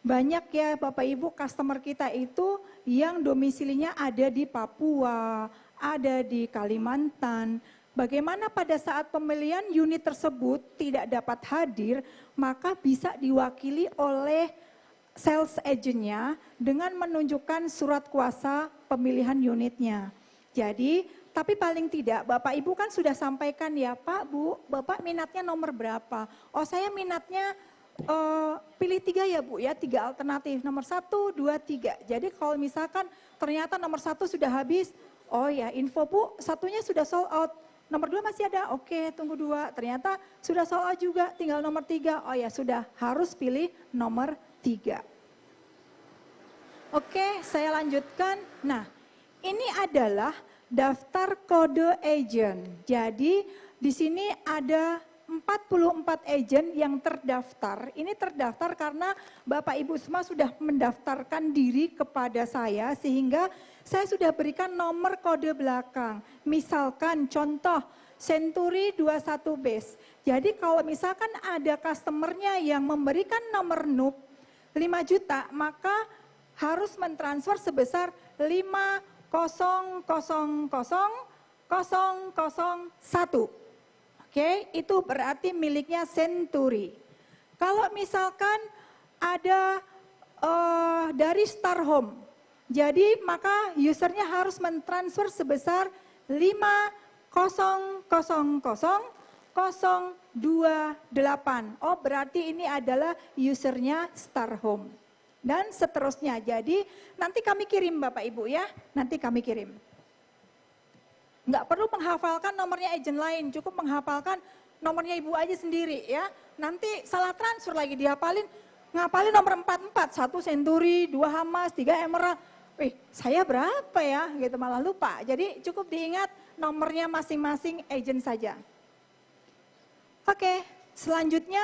banyak ya Bapak Ibu customer kita itu yang domisilinya ada di Papua, ada di Kalimantan. Bagaimana pada saat pemilihan unit tersebut tidak dapat hadir, maka bisa diwakili oleh sales agentnya dengan menunjukkan surat kuasa pemilihan unitnya. Jadi, tapi paling tidak Bapak Ibu kan sudah sampaikan ya Pak, Bu, Bapak minatnya nomor berapa? Oh saya minatnya pilih 3 ya Bu ya, 3 alternatif, nomor 1, 2, 3. Jadi kalau misalkan ternyata nomor 1 sudah habis, oh ya info Bu, satunya sudah sold out. Nomor 2 masih ada, oke tunggu 2. Ternyata sudah sold out juga, tinggal nomor 3. Oh ya sudah, harus pilih nomor 3. Oke, saya lanjutkan. Nah, ini adalah daftar kode agent. Jadi di sini ada 44 agent yang terdaftar. Ini terdaftar karena Bapak Ibu semua sudah mendaftarkan diri kepada saya sehingga saya sudah berikan nomor kode belakang. Misalkan contoh Century 21 Base. Jadi kalau misalkan ada customernya yang memberikan nomor NUP 5 juta, maka harus mentransfer sebesar 5000001. Oke, itu berarti miliknya Century. Kalau misalkan ada dari Star Home, jadi maka usernya harus mentransfer sebesar 5000028. Oh, berarti ini adalah usernya Star Home. Dan seterusnya. Jadi nanti kami kirim Bapak Ibu ya, nanti kami kirim. Nggak perlu menghafalkan nomornya agent lain, cukup menghafalkan nomornya ibu aja sendiri ya. Nanti salah transfer lagi dihafalin, ngapalin nomor 44, 1 Century, 2 Hamas, 3 Emerald. Saya berapa ya? Gitu malah lupa. Jadi cukup diingat nomornya masing-masing agent saja. Oke, selanjutnya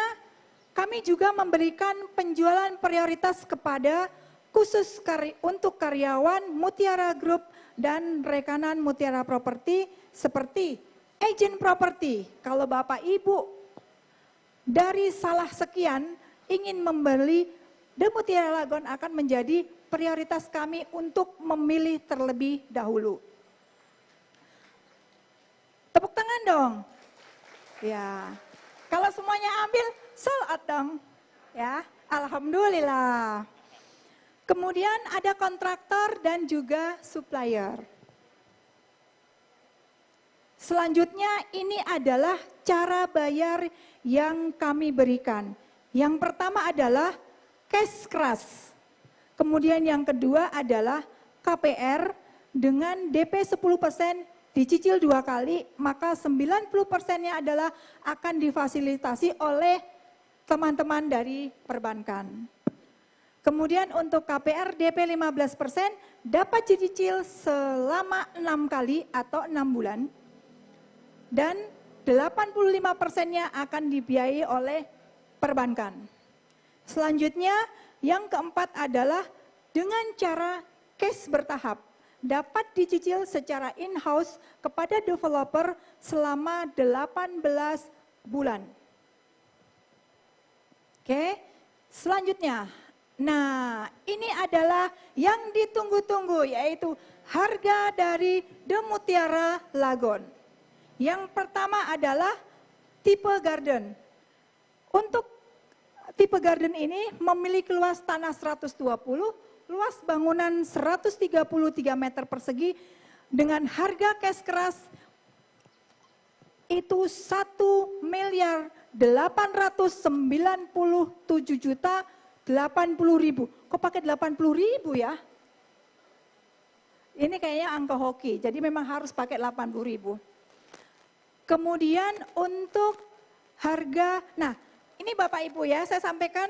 kami juga memberikan penjualan prioritas kepada khusus untuk karyawan Mutiara Group dan rekanan Mutiara Property seperti agent property. Kalau Bapak Ibu dari salah sekian ingin membeli, The Mutiara Lagon akan menjadi prioritas kami untuk memilih terlebih dahulu. Tepuk tangan dong. Ya. Kalau semuanya ambil, sold out dong. Ya, alhamdulillah. Kemudian ada kontraktor dan juga supplier. Selanjutnya ini adalah cara bayar yang kami berikan. Yang pertama adalah cash keras. Kemudian yang kedua adalah KPR dengan DP 10% dicicil 2 kali, maka 90%-nya adalah akan difasilitasi oleh teman-teman dari perbankan. Kemudian untuk KPR DP 15% dapat dicicil selama 6 kali atau 6 bulan. Dan 85%-nya akan dibiayai oleh perbankan. Selanjutnya yang keempat adalah dengan cara cash bertahap. Dapat dicicil secara in-house kepada developer selama 18 bulan. Oke, selanjutnya. Nah, ini adalah yang ditunggu-tunggu, yaitu harga dari The Mutiara Lagon. Yang pertama adalah tipe garden. Untuk tipe garden ini memiliki luas tanah 120, luas bangunan 133 meter persegi, dengan harga cash keras itu 1.897.080.000. Kok pakai 80.000 ya? Ini kayaknya angka hoki, jadi memang harus pakai 80.000. Kemudian untuk harga, nah ini Bapak Ibu ya, saya sampaikan,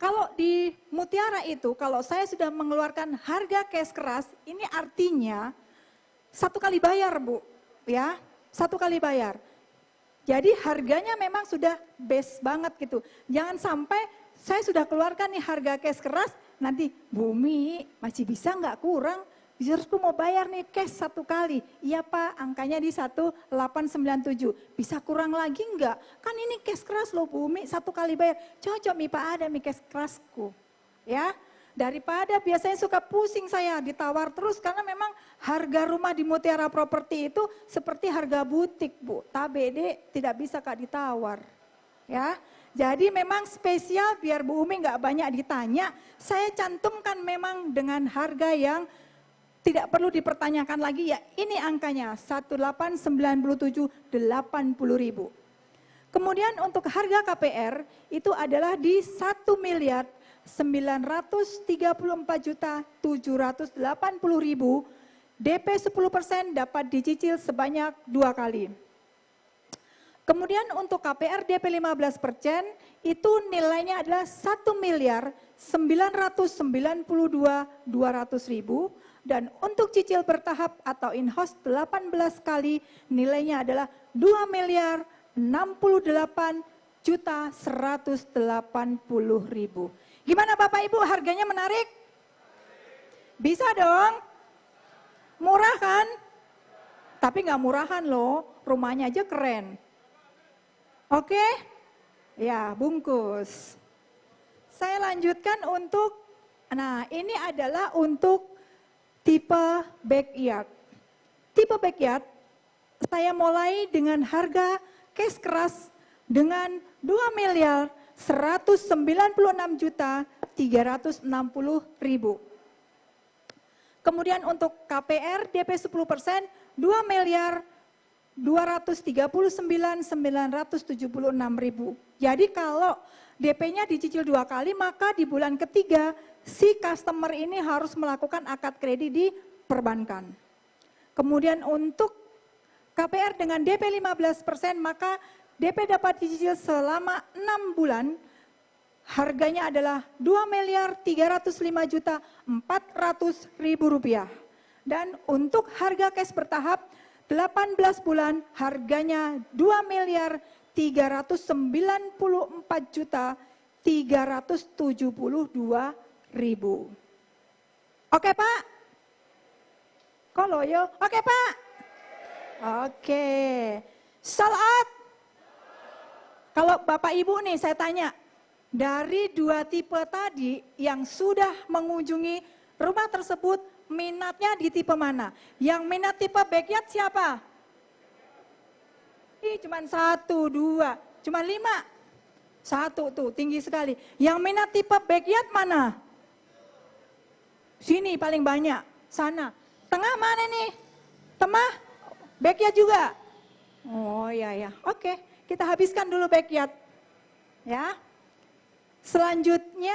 kalau di Mutiara itu, kalau saya sudah mengeluarkan harga cash keras, ini artinya 1 kali bayar Bu, ya, 1 kali bayar. Jadi harganya memang sudah base banget gitu. Jangan sampai saya sudah keluarkan nih harga cash keras, nanti Bumi masih bisa nggak kurang? Userku mau bayar nih cash 1 kali. Iya Pak, angkanya di 1897. Bisa kurang lagi enggak? Kan ini cash keras loh Bumi, 1 kali bayar. Cocok mi Pak, ada mi cash kerasku. Ya, daripada biasanya suka pusing saya ditawar terus, karena memang harga rumah di Mutiara Property itu seperti harga butik Bu. Tabede tidak bisa Kak ditawar. Ya, jadi memang spesial biar Bu Umi nggak banyak ditanya. Saya cantumkan memang dengan harga yang tidak perlu dipertanyakan lagi, ya ini angkanya 1.897.080.000. Kemudian untuk harga KPR itu adalah di 1.934.780.000, DP 10% dapat dicicil sebanyak 2 kali. Kemudian untuk KPR DP 15% itu nilainya adalah 1.992.200.000, dan untuk cicil bertahap atau in-house 18 kali nilainya adalah 2.068.180.000. Gimana Bapak Ibu, harganya menarik? Bisa dong? Murah kan? Tapi nggak murahan loh, rumahnya aja keren. Oke? Ya, bungkus. Saya lanjutkan untuk, nah ini adalah untuk tipe backyard. Tipe backyard, saya mulai dengan harga cash keras dengan 2.196.360.000. Kemudian untuk KPR DP 10% 2.239.976.000. Jadi kalau DP-nya dicicil 2 kali, maka di bulan ketiga si customer ini harus melakukan akad kredit di perbankan. Kemudian untuk KPR dengan DP 15%, maka DP dapat dicicil selama 6 bulan. Harganya adalah Rp2.305.400.000. Dan untuk harga cash bertahap 18 bulan harganya Rp2.394.372.000. Oke Pak? Koloyo? Oke Pak? Oke. Sold out? Kalau Bapak Ibu nih saya tanya, dari 2 tipe tadi yang sudah mengunjungi rumah tersebut, minatnya di tipe mana? Yang minat tipe backyard siapa? Ih, cuman 1, 2, cuman 5. 1 tuh, tinggi sekali. Yang minat tipe backyard mana? Sini paling banyak, sana. Tengah mana nih? Tengah? Backyard juga? Oh iya ya, oke. Kita habiskan dulu backyard. Ya. Selanjutnya,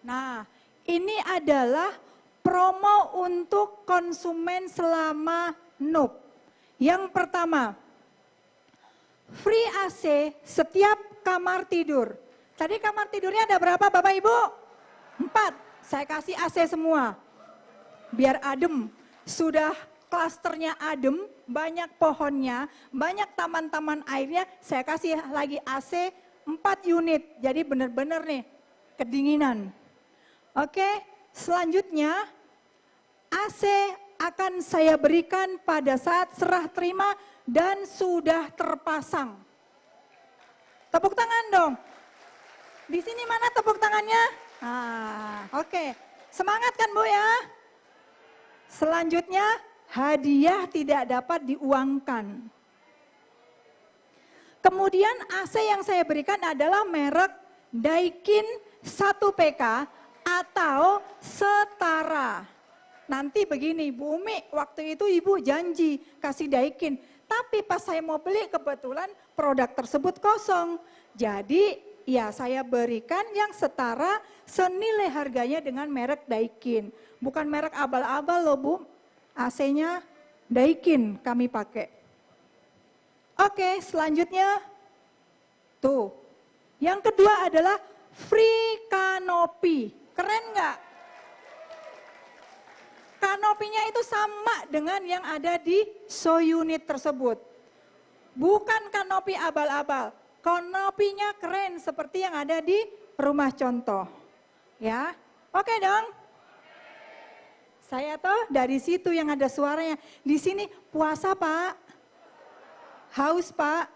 nah ini adalah promo untuk konsumen selama NUP. Yang pertama, free AC setiap kamar tidur. Tadi kamar tidurnya ada berapa Bapak Ibu? 4, saya kasih AC semua. Biar adem, sudah klasternya adem, banyak pohonnya, banyak taman-taman airnya, saya kasih lagi AC 4 unit, jadi benar-benar nih kedinginan. Oke, selanjutnya AC akan saya berikan pada saat serah terima dan sudah terpasang. Tepuk tangan dong. Di sini mana tepuk tangannya? Oke, semangat kan Bu ya? Selanjutnya hadiah tidak dapat diuangkan. Kemudian AC yang saya berikan adalah merek Daikin 1 PK atau setara. Nanti begini Bu Umi, waktu itu Ibu janji kasih Daikin. Tapi pas saya mau beli kebetulan produk tersebut kosong. Jadi ya saya berikan yang setara senilai harganya dengan merek Daikin. Bukan merek abal-abal loh Bu, AC-nya Daikin kami pakai. Oke, selanjutnya tuh. Yang kedua adalah free kanopi. Keren nggak? Kanopinya itu sama dengan yang ada di show unit tersebut. Bukan kanopi abal-abal. Kanopinya keren seperti yang ada di rumah contoh. Ya, oke dong. Saya tuh dari situ yang ada suaranya. Di sini puasa Pak. Haus Pak,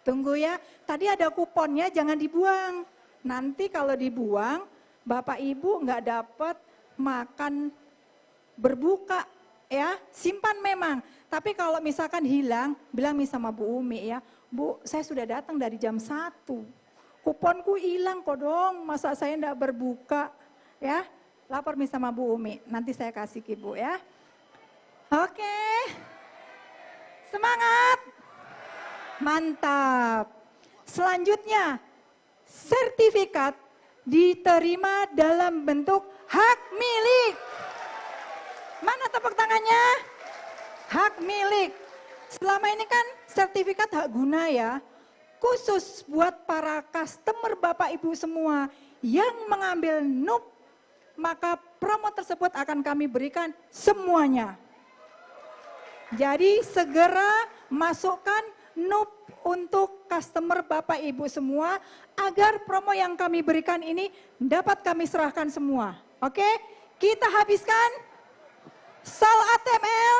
tunggu ya, tadi ada kuponnya jangan dibuang. Nanti kalau dibuang, Bapak Ibu nggak dapat makan berbuka ya, simpan memang. Tapi kalau misalkan hilang, bilang sama Bu Umi ya, Bu saya sudah datang dari jam 1, kuponku hilang kok dong, masa saya nggak berbuka ya. Lapor sama Bu Umi, nanti saya kasih ke Ibu ya. Oke. Semangat. Mantap. Selanjutnya, sertifikat diterima dalam bentuk hak milik. Mana tepuk tangannya? Hak milik. Selama ini kan sertifikat hak guna ya. Khusus buat para customer Bapak Ibu semua yang mengambil NUP maka promo tersebut akan kami berikan semuanya. Jadi segera masukkan NUP untuk customer Bapak Ibu semua agar promo yang kami berikan ini dapat kami serahkan semua. Oke, kita habiskan. Sal ATML,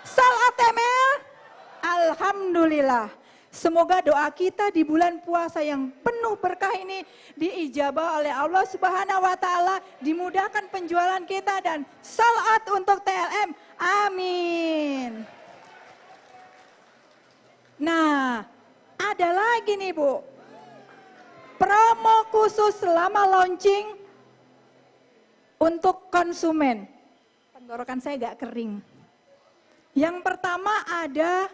Sal ATML, Alhamdulillah. Semoga doa kita di bulan puasa yang penuh berkah ini diijabah oleh Allah Subhanahu wa taala, dimudahkan penjualan kita dan salat untuk TLM. Amin. Nah, ada lagi nih Bu. Promo khusus selama launching untuk konsumen. Tenggorokan saya agak kering. Yang pertama ada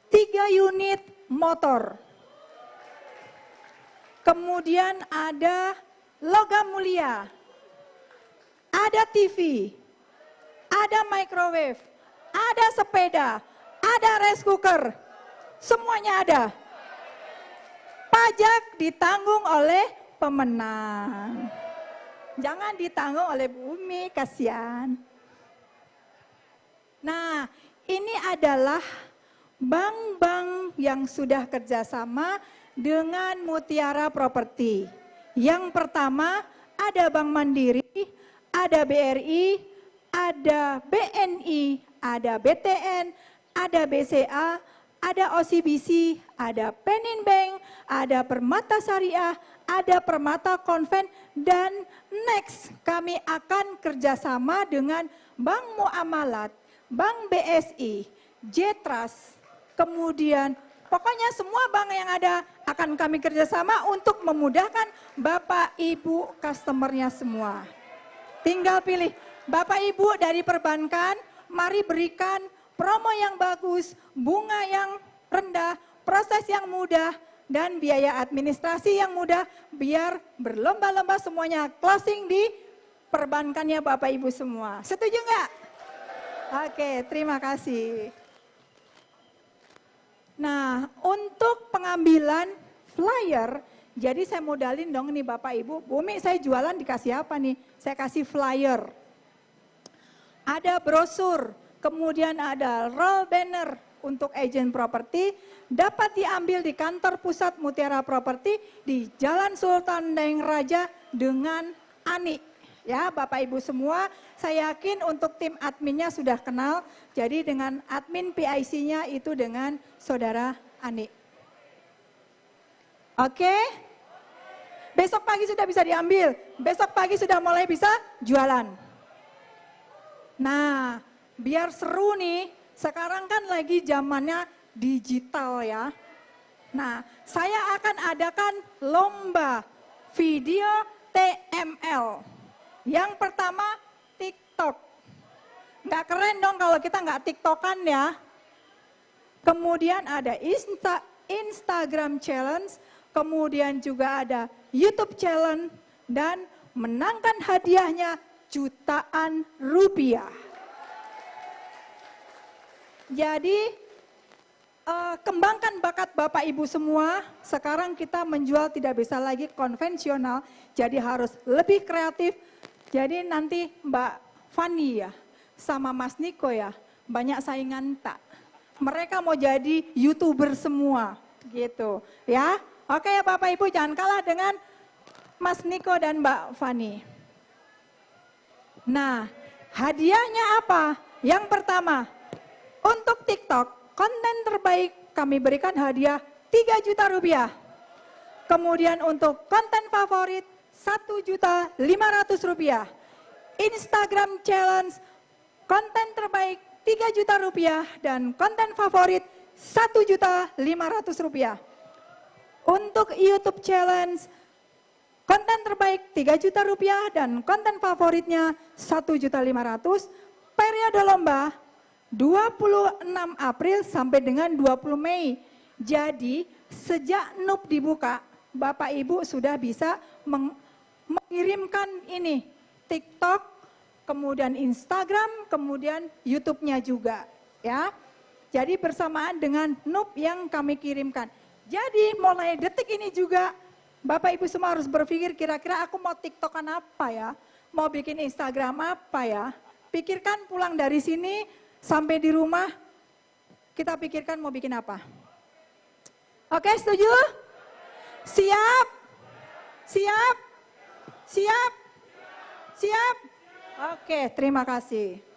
3 unit motor. Kemudian ada logam mulia, ada TV, ada microwave, ada sepeda, ada rice cooker, semuanya ada. Pajak ditanggung oleh pemenang. Jangan ditanggung oleh Bumi, kasihan. Nah, ini adalah bank-bank yang sudah kerjasama dengan Mutiara Property. Yang pertama ada Bank Mandiri, ada BRI, ada BNI, ada BTN, ada BCA, ada OCBC, ada Penin Bank, ada Permata Syariah, ada Permata Konven, dan next kami akan kerjasama dengan Bank Muamalat, Bank BSI, Jetras, kemudian pokoknya semua bank yang ada akan kami kerjasama untuk memudahkan Bapak Ibu customernya semua. Tinggal pilih Bapak Ibu dari perbankan, mari berikan promo yang bagus, bunga yang rendah, proses yang mudah, dan biaya administrasi yang mudah biar berlomba-lomba semuanya closing di perbankannya Bapak Ibu semua. Setuju nggak? Oke, terima kasih. Nah, untuk pengambilan flyer, jadi saya modalin dong nih Bapak Ibu. Bumi, saya jualan dikasih apa nih? Saya kasih flyer. Ada brosur, kemudian ada roll banner untuk agent properti, dapat diambil di kantor pusat Mutiara Properti di Jalan Sultan Daeng Raja dengan Ani. Ya, Bapak Ibu semua, saya yakin untuk tim adminnya sudah kenal. Jadi dengan admin PIC-nya itu dengan Saudara Ani. Oke? Besok pagi sudah bisa diambil. Besok pagi sudah mulai bisa jualan. Nah, biar seru nih, sekarang kan lagi zamannya digital ya. Nah, saya akan adakan lomba video TML. Yang pertama TikTok. Nggak keren dong kalau kita nggak TikTokan ya. Kemudian ada Instagram Challenge, kemudian juga ada YouTube Challenge, dan menangkan hadiahnya jutaan rupiah. Jadi kembangkan bakat Bapak Ibu semua. Sekarang kita menjual tidak bisa lagi konvensional, jadi harus lebih kreatif. Jadi nanti Mbak Fani ya, sama Mas Niko ya, banyak saingan tak. Mereka mau jadi YouTuber semua, gitu ya. Oke ya Bapak Ibu, jangan kalah dengan Mas Niko dan Mbak Fani. Nah, hadiahnya apa? Yang pertama, untuk TikTok, konten terbaik kami berikan hadiah 3 juta rupiah. Kemudian untuk konten favorit 1.500.000 rupiah. Instagram Challenge, konten terbaik 3 juta rupiah dan konten favorit 1.500.000 rupiah. Untuk YouTube Challenge, konten terbaik 3 juta rupiah dan konten favoritnya 1.500.000. Periode lomba 26 April sampai dengan 20 Mei. Jadi sejak NUP dibuka, Bapak Ibu sudah bisa mengirimkan ini TikTok, kemudian Instagram, kemudian YouTube-nya juga ya. Jadi bersamaan dengan NUP yang kami kirimkan. Jadi mulai detik ini juga Bapak Ibu semua harus berpikir kira-kira aku mau TikTokan apa ya. mau bikin Instagram apa ya? Pikirkan pulang dari sini sampai di rumah, kita pikirkan mau bikin apa. Oke, setuju? Siap? Siap? Siap? Siap? Oke, terima kasih.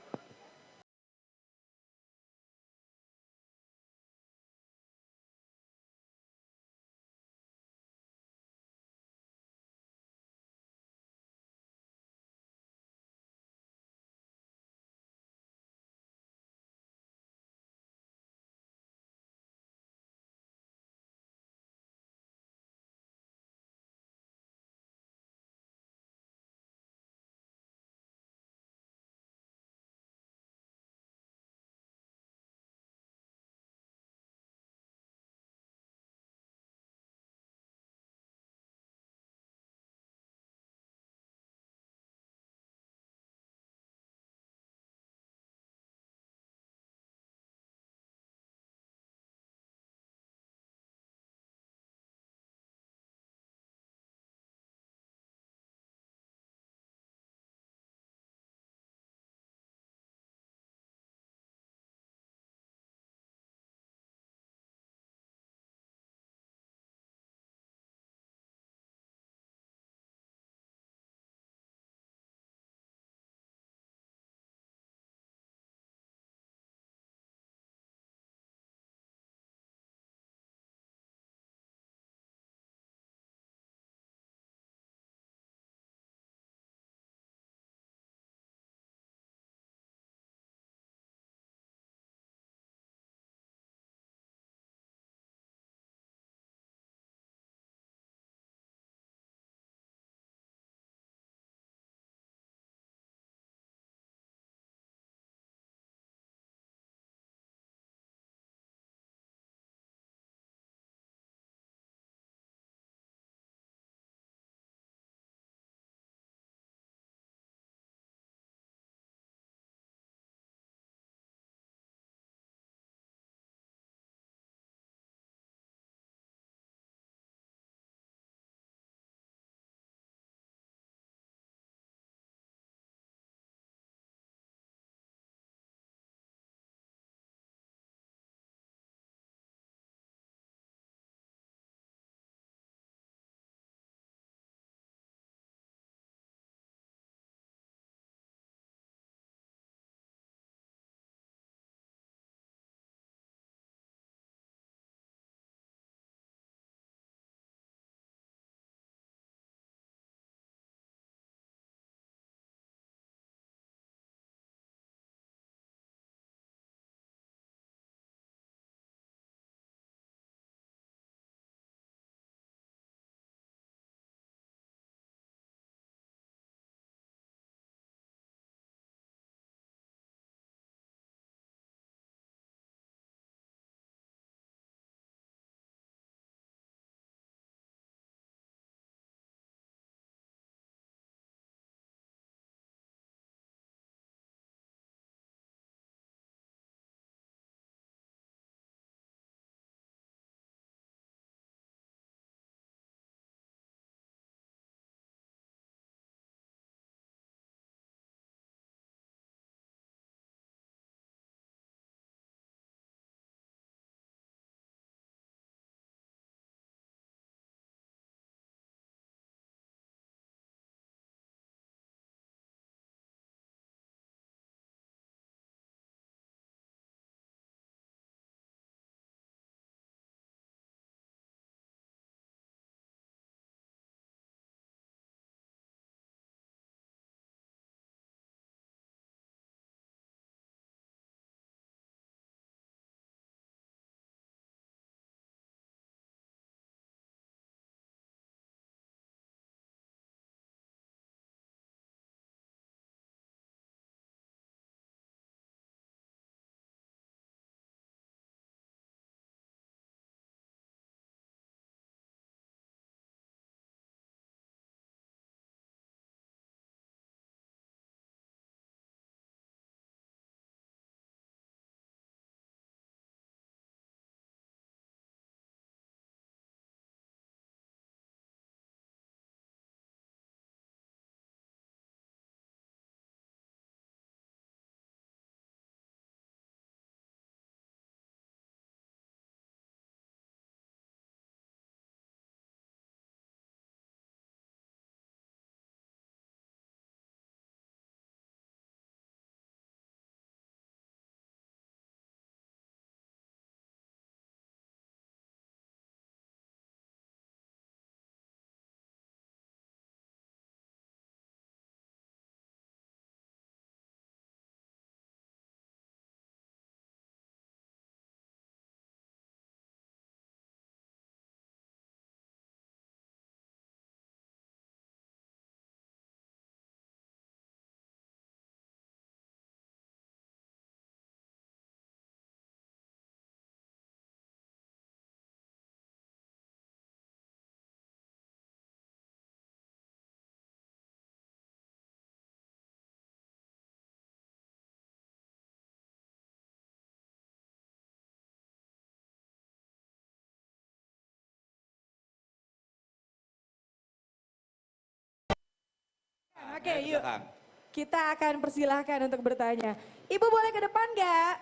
Oke, ya, ke yuk. belakang. Kita akan persilahkan untuk bertanya. Ibu boleh ke depan nggak?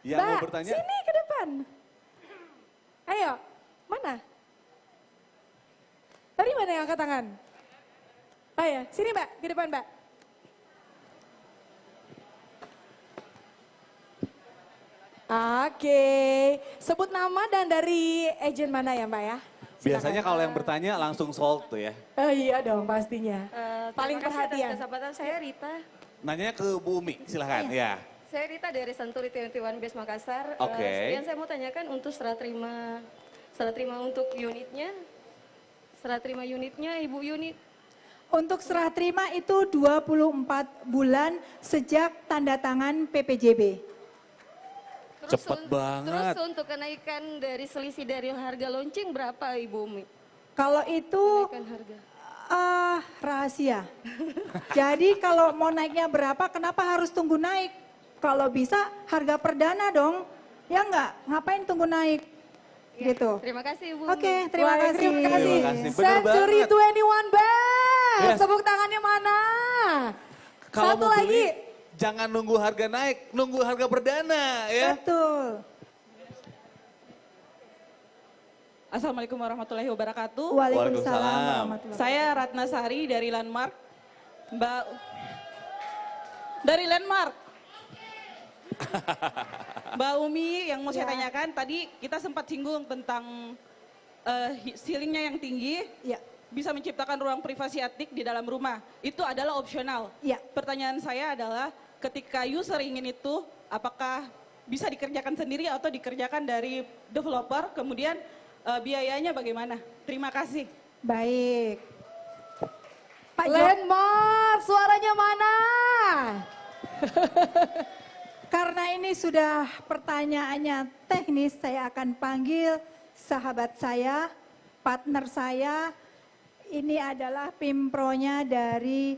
Yang mau Mbak, bertanya, sini ke depan. Ayo, mana? Tadi mana yang angkat tangan? Oh ya, sini Mbak, ke depan Mbak. Oke, sebut nama dan dari agent mana ya Mbak ya? Silakan. biasanya kalau yang bertanya langsung sold tuh ya. Oh iya dong pastinya. Paling Terima kasih atas perhatian. kesempatan. Saya Rita. Nanya ke Bu Umi, silahkan ya. Saya Rita dari Santuri 21 Base Makassar. Oke. Yang saya mau tanyakan untuk serah terima untuk unitnya. Serah terima unitnya, Ibu unit. Untuk serah terima itu 24 bulan sejak tanda tangan PPJB. Cepet banget. Terus untuk kenaikan dari selisih dari harga launching berapa Ibu Umi? Kalau itu Kenaikan harga. rahasia. Jadi kalau mau naiknya berapa, kenapa harus tunggu naik? Kalau bisa harga perdana dong. Ya enggak, ngapain tunggu naik? Ya, Gitu. Terima kasih Ibu Oke, Umi. terima Wah, kasih. Terima kasih. Terima kasih. Bener Century banget. 21 Best. Yes. Tepuk tangannya mana? Kalau Satu mau lagi. beli, jangan nunggu harga naik, nunggu harga perdana ya. Betul. Assalamualaikum warahmatullahi wabarakatuh. Waalaikumsalam Waalaikumsalam. warahmatullahi Saya Ratna Sari dari Landmark. Mbak dari Landmark. Mbak Umi yang mau saya tanyakan tadi kita sempat singgung tentang ceilingnya yang tinggi Ya, bisa menciptakan ruang privasi etik di dalam rumah. Itu adalah opsional. ya. Pertanyaan saya adalah ketika user ingin itu apakah bisa dikerjakan sendiri atau dikerjakan dari developer kemudian biayanya bagaimana? Terima kasih. Baik. Pak Jo, Landmark, suaranya mana? karena ini sudah pertanyaannya teknis, saya akan panggil sahabat saya, partner saya. Ini adalah Pimpronya dari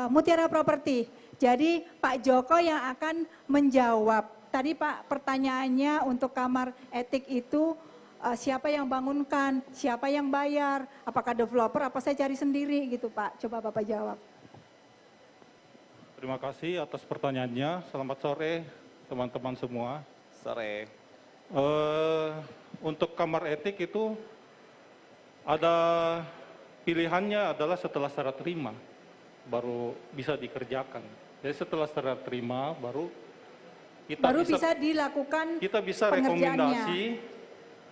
Mutiara Property. Jadi Pak Joko yang akan menjawab. Tadi Pak pertanyaannya untuk kamar etik itu siapa yang bangunkan, siapa yang bayar, apakah developer, apa saya cari sendiri gitu Pak. Coba Bapak jawab. Terima kasih atas pertanyaannya. Selamat sore teman-teman semua. Sore. Untuk kamar etik itu ada pilihannya adalah setelah serah terima baru bisa dikerjakan. Jadi setelah serah terima baru kita Bisa dilakukan kita bisa pengerjaannya.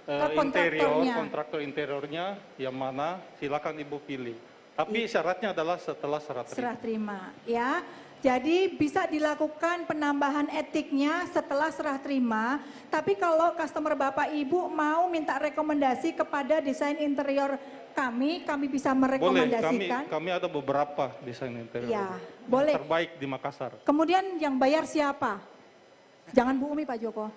rekomendasi kontraktor interiornya yang mana silakan Ibu pilih. Tapi syaratnya adalah setelah serah terima. Serah terima, ya. Jadi bisa dilakukan penambahan etiknya setelah serah terima. Tapi kalau customer Bapak Ibu mau minta rekomendasi kepada desain interior kami bisa Boleh, merekomendasikan. kami ada beberapa desain interior Ya, yang boleh. terbaik di Makassar. Kemudian yang bayar siapa? Jangan Bu Umi Pak Joko.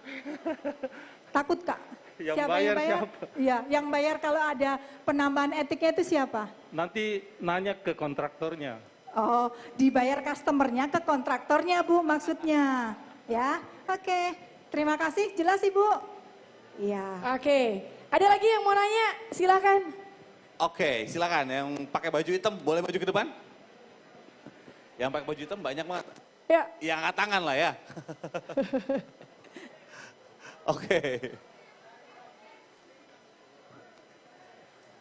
Takut Kak? Yang bayar siapa? Iya, yang bayar kalau ada penambahan etiknya itu siapa? Nanti nanya ke kontraktornya. Oh, dibayar customernya ke kontraktornya Bu maksudnya. Ya, oke. Terima kasih, jelas Ibu? Iya. Oke, ada lagi yang mau nanya? Silakan. Oke, silakan yang pakai baju hitam boleh maju ke depan. Yang pakai baju hitam banyak banget. Ya, Yang angkat tangan lah ya. Oke.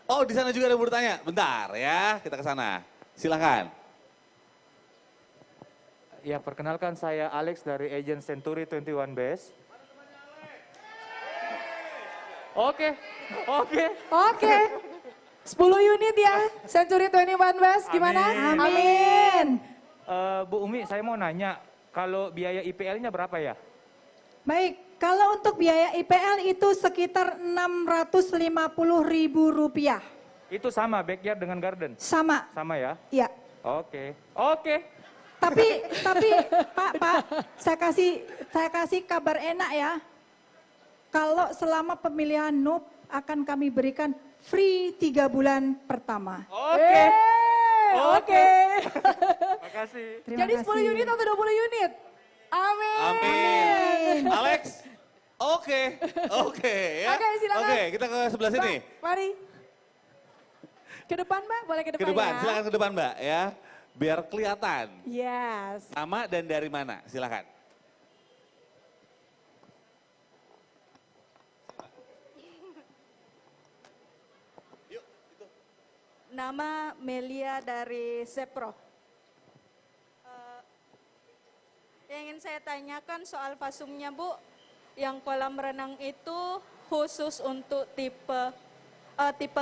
Oh, di sana juga ada yang bertanya. Bentar ya, kita ke sana. Silakan. Ya, perkenalkan saya Alex dari agen Century 21 Base. Oke. oke. 10 unit ya, Century 21 Best, gimana? Amin. Bu Umi, saya mau nanya, kalau biaya IPL-nya berapa ya? Baik, kalau untuk biaya IPL itu sekitar Rp650.000. Itu sama backyard dengan garden? Sama, Sama ya? ya. Oke. Tapi Pak, saya kasih kabar enak ya. Kalau selama pemilihan NUP akan kami berikan free 3 bulan pertama. Oke. Oke. Makasih. Terima Jadi 10 kasih. unit atau 20 unit? Amin. Amin. Alex. Oke ya. Oke, silakan. Oke, kita ke sebelah sini. Mbak, mari. Ke depan Mbak, boleh ke depan, Ke depan, ya. silakan ke depan Mbak ya. Biar kelihatan. Yes. Nama dan dari mana, silakan. Nama Melia dari Sepro. Yang ingin saya tanyakan soal fasumnya Bu, yang kolam renang itu khusus untuk tipe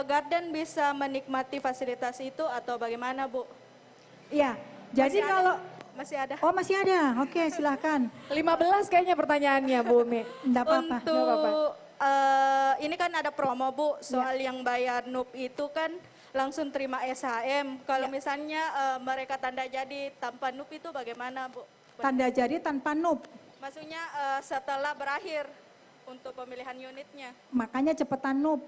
garden bisa menikmati fasilitas itu atau bagaimana Bu? Iya, jadi Masih ada? kalau Masih ada? oh masih ada, oke silahkan. 15 kayaknya pertanyaannya Bu Umi. Enggak apa-apa. Untuk ini kan ada promo Bu, soal yang bayar NUP itu kan langsung terima SHM. Kalau misalnya mereka tanda jadi tanpa NUP itu bagaimana Bu? Tanda jadi tanpa NUP, Maksudnya setelah berakhir untuk pemilihan unitnya. makanya cepetan NUP.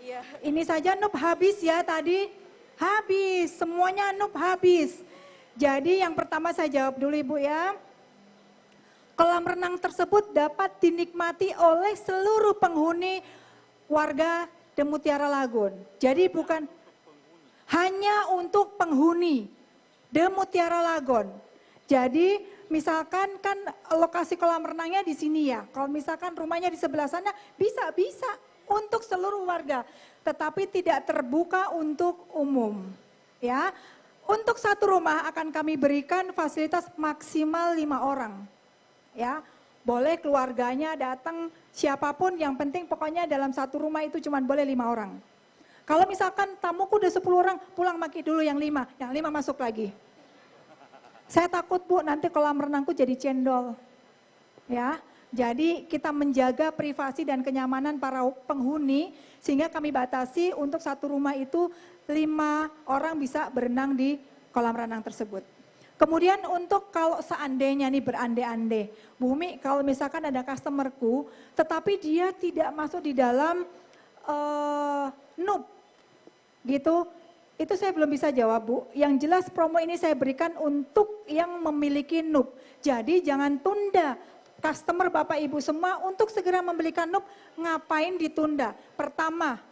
Iya. Ini saja NUP habis ya tadi, habis, semuanya NUP habis. Jadi yang pertama saya jawab dulu Ibu ya. Kolam renang tersebut dapat dinikmati oleh seluruh penghuni warga The Mutiara Lagoon. Jadi bukan hanya untuk penghuni The Mutiara Lagoon. Jadi misalkan kan lokasi kolam renangnya di sini ya. Kalau misalkan rumahnya di sebelah sana bisa untuk seluruh warga. Tetapi tidak terbuka untuk umum. Ya, untuk satu rumah akan kami berikan fasilitas maksimal 5 orang. Ya, boleh keluarganya datang siapapun, yang penting pokoknya dalam satu rumah itu cuma boleh 5 orang. Kalau misalkan tamuku udah 10 orang, pulang maki dulu yang 5 masuk lagi. Saya takut Bu, nanti kolam renangku jadi cendol. Ya, jadi kita menjaga privasi dan kenyamanan para penghuni, sehingga kami batasi untuk satu rumah itu 5 orang bisa berenang di kolam renang tersebut. Kemudian untuk kalau seandainya nih berandai-andai, Bu Umi kalau misalkan ada customerku, tetapi dia tidak masuk di dalam NUP, gitu, itu saya belum bisa jawab Bu. Yang jelas promo ini saya berikan untuk yang memiliki NUP. Jadi jangan tunda, customer Bapak Ibu semua untuk segera membelikan NUP, ngapain ditunda? Pertama,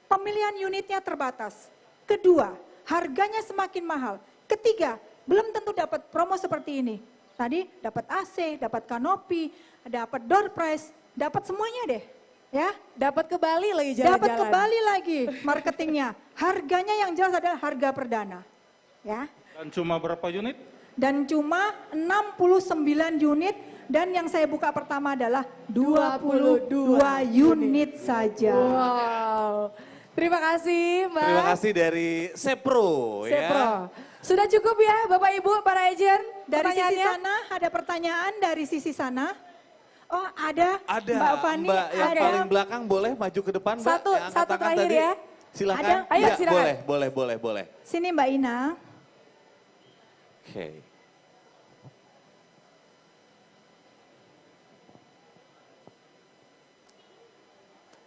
pemilihan unitnya terbatas. Kedua, harganya semakin mahal. Ketiga, belum tentu dapat promo seperti ini. Tadi dapat AC, dapat kanopi, dapat door prize, dapat semuanya deh. Ya, Dapat ke Bali lagi jalan-jalan. dapat ke Bali lagi marketingnya. Harganya yang jelas adalah harga perdana. Ya. Dan cuma berapa unit? Dan cuma 69 unit dan yang saya buka pertama adalah 22 unit saja. Wow. Terima kasih Mbak. Terima kasih dari Sepro, Sepro. ya. Sudah cukup ya Bapak Ibu para agent? Dari sisi Pertanyaannya? sana ada pertanyaan dari sisi sana. Oh ada, Ada Mbak Fani, Mbak yang ada. paling belakang boleh maju ke depan Mbak. Satu- yang angkat satu tangan terakhir tadi. ya. Silakan. Ada? Ayo, Ya, silakan. boleh. Sini Mbak Ina. Oke.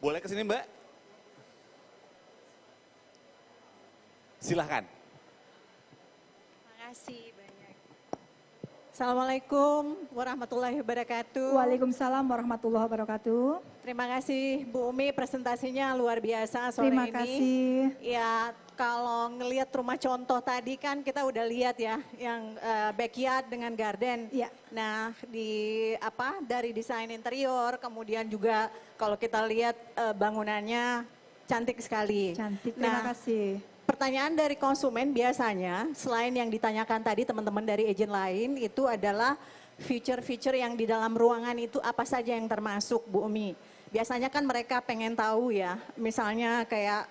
Boleh ke sini Mbak? Silahkan. Makasih banyak. Assalamualaikum warahmatullahi wabarakatuh. Waalaikumsalam warahmatullahi wabarakatuh. Terima kasih Bu Umi, presentasinya luar biasa sore Terima ini. kasih. Ya kalau ngelihat rumah contoh tadi kan kita udah lihat ya yang backyard dengan garden. Iya. Nah dari desain interior kemudian juga kalau kita lihat bangunannya cantik sekali. Cantik, terima kasih. Pertanyaan dari konsumen biasanya selain yang ditanyakan tadi teman-teman dari agen lain itu adalah feature-feature yang di dalam ruangan itu apa saja yang termasuk Bu Umi. Biasanya kan mereka pengen tahu ya, misalnya kayak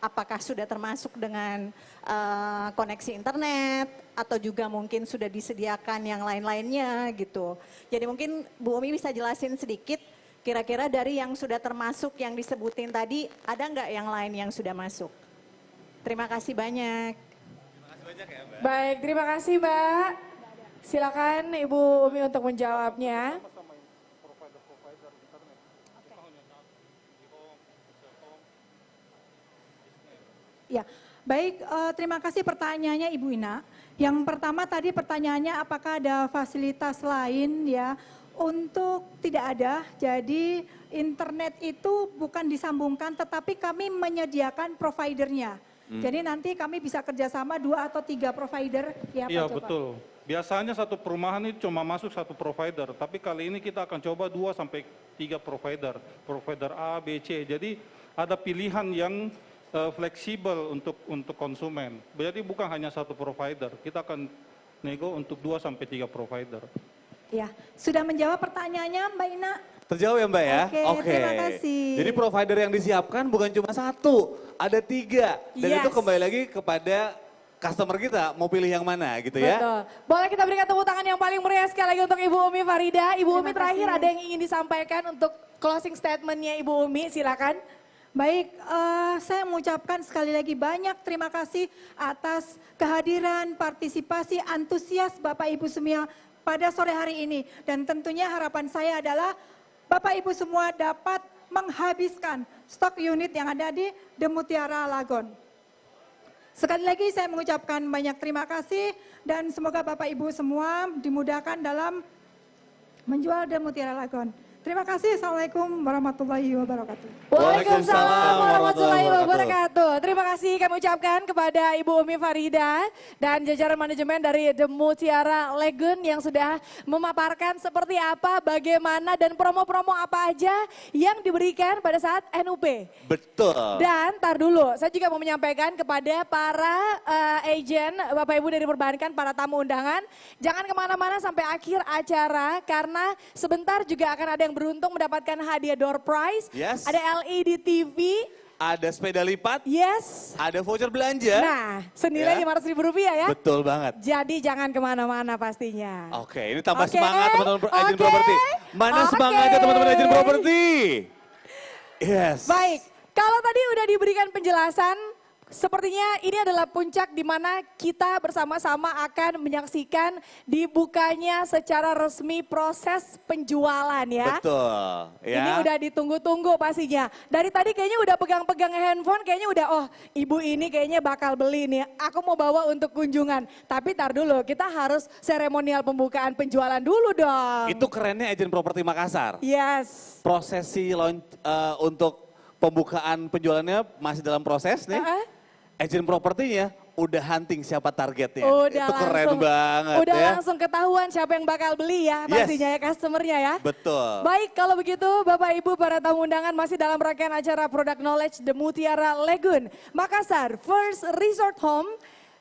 apakah sudah termasuk dengan koneksi internet atau juga mungkin sudah disediakan yang lain-lainnya gitu. Jadi mungkin Bu Umi bisa jelasin sedikit kira-kira dari yang sudah termasuk yang disebutin tadi ada nggak yang lain yang sudah masuk? Terima kasih banyak. Baik, terima kasih Mbak. Silakan Ibu Umi untuk menjawabnya. Ya, baik, terima kasih pertanyaannya Ibu Ina. Yang pertama tadi pertanyaannya apakah ada fasilitas lain ya? Untuk tidak ada, jadi internet itu bukan disambungkan tetapi kami menyediakan providernya. Jadi nanti kami bisa kerjasama 2 atau 3 provider ya Pak Iya Joko. betul. Biasanya satu perumahan itu cuma masuk satu provider, tapi kali ini kita akan coba 2 sampai 3 provider. Provider A, B, C. Jadi ada pilihan yang fleksibel untuk konsumen. Jadi bukan hanya satu provider, kita akan nego untuk 2 sampai 3 provider. Ya, sudah menjawab pertanyaannya Mbak Ina? Terjawab ya Mbak ya? Oke, terima kasih. Jadi provider yang disiapkan bukan cuma 1, ada 3. Dan itu kembali lagi kepada customer kita mau pilih yang mana gitu ya. Betul. Boleh kita berikan tepuk tangan yang paling meriah sekali lagi untuk Ibu Umi Farida. Ibu Umi terakhir ada yang ingin disampaikan untuk closing statementnya Ibu Umi, silakan. Baik, saya mengucapkan sekali lagi banyak terima kasih atas kehadiran, partisipasi, antusias Bapak Ibu semua pada sore hari ini. Dan tentunya harapan saya adalah Bapak Ibu semua dapat menghabiskan stok unit yang ada di The Mutiara Lagon. Sekali lagi saya mengucapkan banyak terima kasih dan semoga Bapak Ibu semua dimudahkan dalam menjual The Mutiara Lagon. Terima kasih. Assalamualaikum warahmatullahi wabarakatuh. Waalaikumsalam warahmatullahi wabarakatuh. Terima kasih kami ucapkan kepada Ibu Umi Farida dan jajaran manajemen dari The Mutiara Lagoon yang sudah memaparkan seperti apa, bagaimana dan promo-promo apa aja yang diberikan pada saat NUP. Betul. Dan tar dulu, saya juga mau menyampaikan kepada para agent, Bapak Ibu dari perbankan, para tamu undangan, jangan kemana-mana sampai akhir acara karena sebentar juga akan ada yang beruntung mendapatkan hadiah door prize, Yes. ada LED TV, Ada sepeda lipat, yes, ada voucher belanja. nah senilai Ya. Rp500.000 ya. Betul banget. Jadi jangan kemana-mana pastinya. Oke, ini tambah Oke, semangat teman-teman agent oke, properti. Mana oke. semangatnya teman-teman agent properti? Yes. Baik, kalau tadi udah diberikan penjelasan, sepertinya ini adalah puncak di mana kita bersama-sama akan menyaksikan dibukanya secara resmi proses penjualan ya. Betul. Ya. Ini udah ditunggu-tunggu pastinya. Dari tadi kayaknya udah pegang-pegang handphone, kayaknya udah ibu ini kayaknya bakal beli nih. Aku mau bawa untuk kunjungan. Tapi tar dulu, kita harus seremonial pembukaan penjualan dulu dong. Itu kerennya agent properti Makassar. Yes. Prosesi untuk pembukaan penjualannya masih dalam proses nih. Agent propertinya udah hunting siapa targetnya. Udah Itu keren langsung, banget udah ya. langsung ketahuan siapa yang bakal beli ya pastinya ya customernya ya. Betul. Baik kalau begitu Bapak Ibu para tamu undangan masih dalam rangkaian acara Product Knowledge The Mutiara Lagoon Makassar First Resort Home.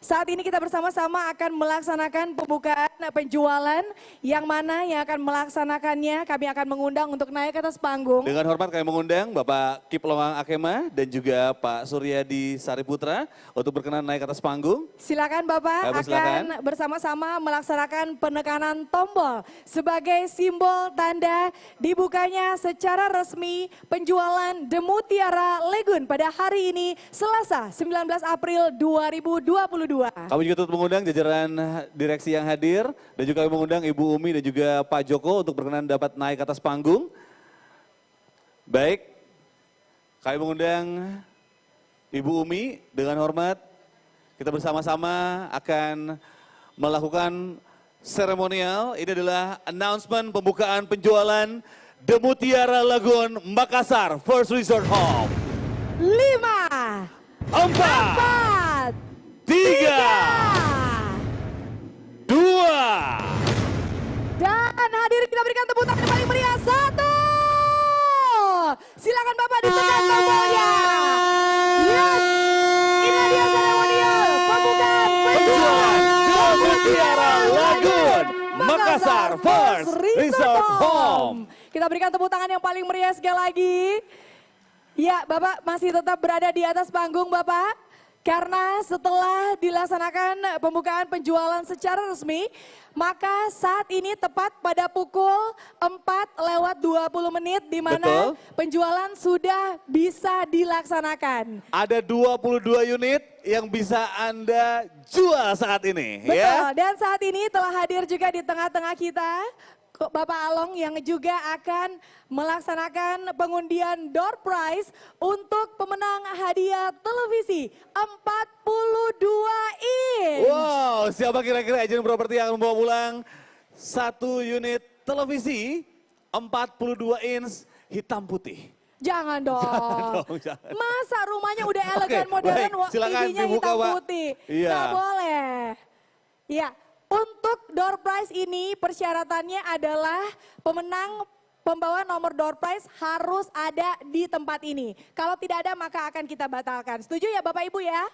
Saat ini kita bersama-sama akan melaksanakan pembukaan penjualan yang mana yang akan melaksanakannya kami akan mengundang untuk naik ke atas panggung. Dengan hormat kami mengundang Bapak Kip Lowang Akema dan juga Pak Suryadi Sariputra untuk berkenan naik ke atas panggung. Silakan Bapak akan bersama-sama melaksanakan penekanan tombol sebagai simbol tanda dibukanya secara resmi penjualan The Mutiara Lagoon pada hari ini Selasa 19 April 2022. Kami juga turut mengundang jajaran direksi yang hadir dan juga kami mengundang Ibu Umi dan juga Pak Joko untuk berkenan dapat naik ke atas panggung. Baik, kami mengundang Ibu Umi dengan hormat. Kita bersama-sama akan melakukan seremonial. Ini adalah announcement pembukaan penjualan The Mutiara Lagoon Makassar First Resort Home. 5, 4, 3, 2. Dan hadirin kita berikan tepuk tangan yang paling meriah. 1. Silakan Bapak ditekan tombolnya. Yes. Ini dia seremonial pembukaan penjualan The Mutiara Lagoon Makassar First Resort Home. Kita berikan tepuk tangan yang paling meriah sekali lagi. Ya, Bapak masih tetap berada di atas panggung, Bapak. Karena setelah dilaksanakan pembukaan penjualan secara resmi, maka saat ini tepat pada pukul 4:20 di mana penjualan sudah bisa dilaksanakan. Ada 22 unit yang bisa Anda jual saat ini. Betul, dan saat ini telah hadir juga di tengah-tengah kita Bapak Along yang juga akan melaksanakan pengundian door prize untuk pemenang hadiah televisi 42 inch. Wow, siapa kira-kira agent properti yang membawa pulang 1 unit televisi 42 inch hitam putih? Jangan dong. Jangan. Masa rumahnya udah elegan Oke, modern, baik. Silakan TV-nya dibuka, hitam Pak. putih. Iya. Nggak boleh. Ya, untuk door prize ini persyaratannya adalah pemenang pembawa nomor door prize harus ada di tempat ini. Kalau tidak ada maka akan kita batalkan. Setuju ya Bapak Ibu ya?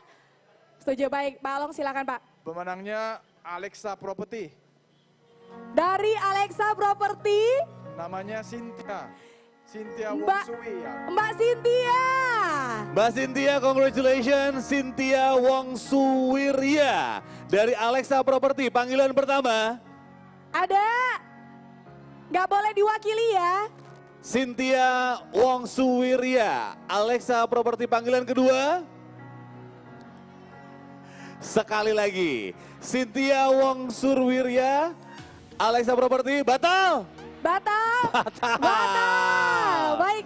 Setuju, baik. Pak Along silakan Pak. Pemenangnya Alexa Property. Dari Alexa Property, Namanya Cynthia. Cynthia Mbak- Wongsui ya. Mbak Cynthia. Mbak Cynthia, congratulations. Cynthia Wongsuwirya dari Alexa Property. Panggilan pertama. Ada? Nggak boleh diwakili ya. Cynthia Wongsuwirya, Alexa Property. Panggilan kedua. Sekali lagi, Cynthia Wongsuwirya, Alexa Property. Batal. Batal. Batal. Batal. Baik.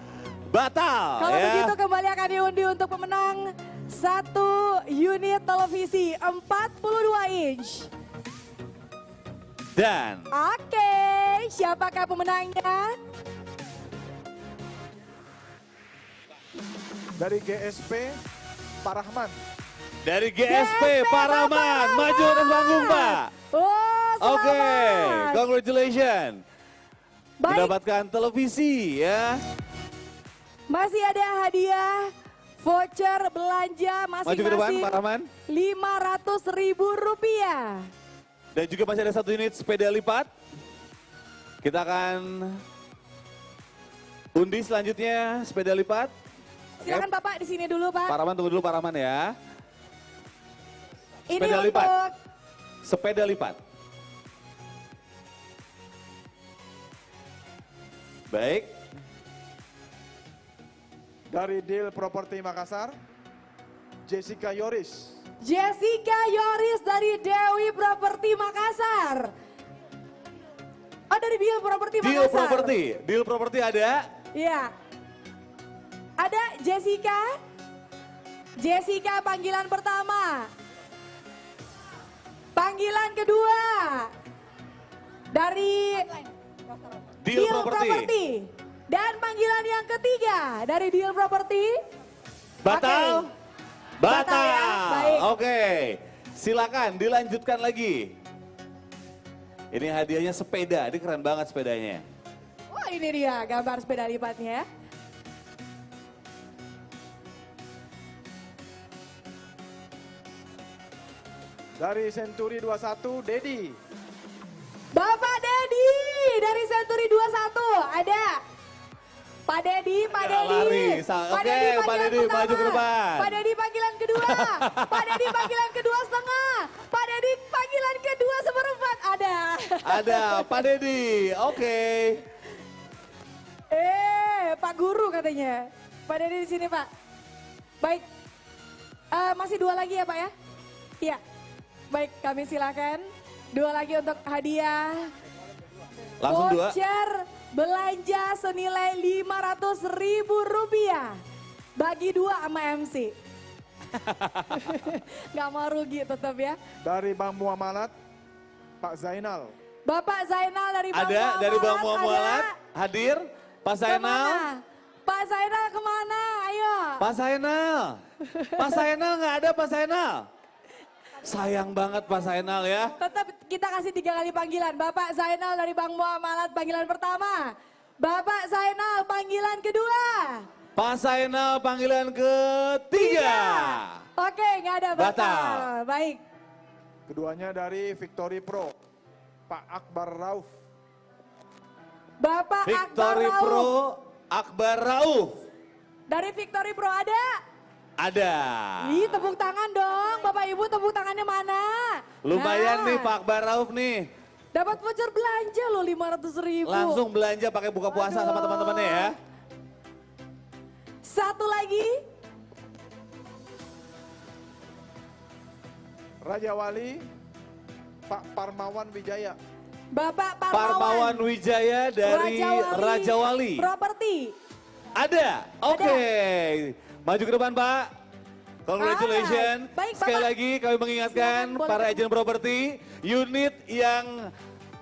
Batal. Kalau ya. begitu kembali akan diundi untuk pemenang 1 unit televisi 42 inch. Dan Oke, siapakah pemenangnya? Dari GSP, Pak Rahman. dari GSP Pak Rahman, maju atas panggung Pak. Oh, selamat. Oke, congratulations. Baik, Mendapatkan televisi ya. masih ada hadiah voucher belanja Maju ke depan masing-masing Pak Rahman. Rp500.000. Dan juga masih ada 1 unit sepeda lipat. Kita akan undi selanjutnya sepeda lipat. Silakan Bapak di sini dulu Pak. Pak Rahman tunggu dulu Pak Rahman ya. Ini sepeda untuk lipat. Sepeda lipat. Baik. Dari Deal Property Makassar, Jessica Yoris. Jessica Yoris dari Dewi Property Makassar. Oh dari Deal Property Makassar. Deal Property. Deal Property ada. Iya. Ada Jessica. Jessica panggilan pertama. Panggilan kedua. Dari Deal Property. Dan panggilan yang ketiga dari Deal Property. Batal. Oke. Batal. Batal ya, baik. Oke. Silakan dilanjutkan lagi. Ini hadiahnya sepeda. Ini keren banget sepedanya. Wah ini dia gambar sepeda lipatnya. Dari Century 21, Dedi. Bapak Dedi dari Century 21 ada. Pak Dedi, Pak Ya, Dedi. lari. Pak Oke, Dedi Pak panggilan Dedi, maju ke pertama. depan. Pak Dedi panggilan kedua. Pak Dedi panggilan kedua setengah. Pak Dedi panggilan kedua seperempat ada. Ada Pak Dedi. Oke. Pak Guru katanya. Pak Dedi di sini Pak. Baik. Masih 2 lagi ya Pak ya? Iya. Baik, kami silakan. 2 lagi untuk hadiah. Langsung 2. Voucher belanja senilai Rp500.000. Bagi 2 sama MC. Gak mau rugi tetap ya. Dari Bang Muamalat, Pak Zainal. Bapak Zainal dari Bang Ada Muamalat. dari Bang ada. Muamalat hadir. Pak Zainal. Kemana? Pak Zainal kemana? Ayo. Pak Zainal. Pak Zainal nggak ada Pak Zainal. Sayang banget Pak Zainal ya. Tetap kita kasih 3 kali panggilan. Bapak Zainal dari Bang Muamalat panggilan pertama. Bapak Zainal panggilan kedua. Pak Zainal panggilan ketiga. Oke, nggak ada batal. Batal. Baik. Keduanya dari Victory Pro, Pak Akbar Rauf. Bapak Victory Akbar Pro Rauf. Akbar Rauf. Dari Victory Pro ada? Ada. Ih, tepuk tangan dong. Bapak Ibu tepuk tangannya mana? Lumayan Nah, nih Pak Akbar Rauf nih. Dapat voucher belanja loh 500.000. Langsung belanja pakai buka puasa sama Aduh. teman-temannya ya. Satu lagi. Raja Wali, Pak Parmawan Wijaya. Bapak Parmawan Wijaya dari Raja Wali. Properti. Ada. Oke. Maju ke depan Pak. Congratulations. Baik, Sekali Bapak. lagi kami mengingatkan Silakan, boleh para ketemu. agen properti, unit yang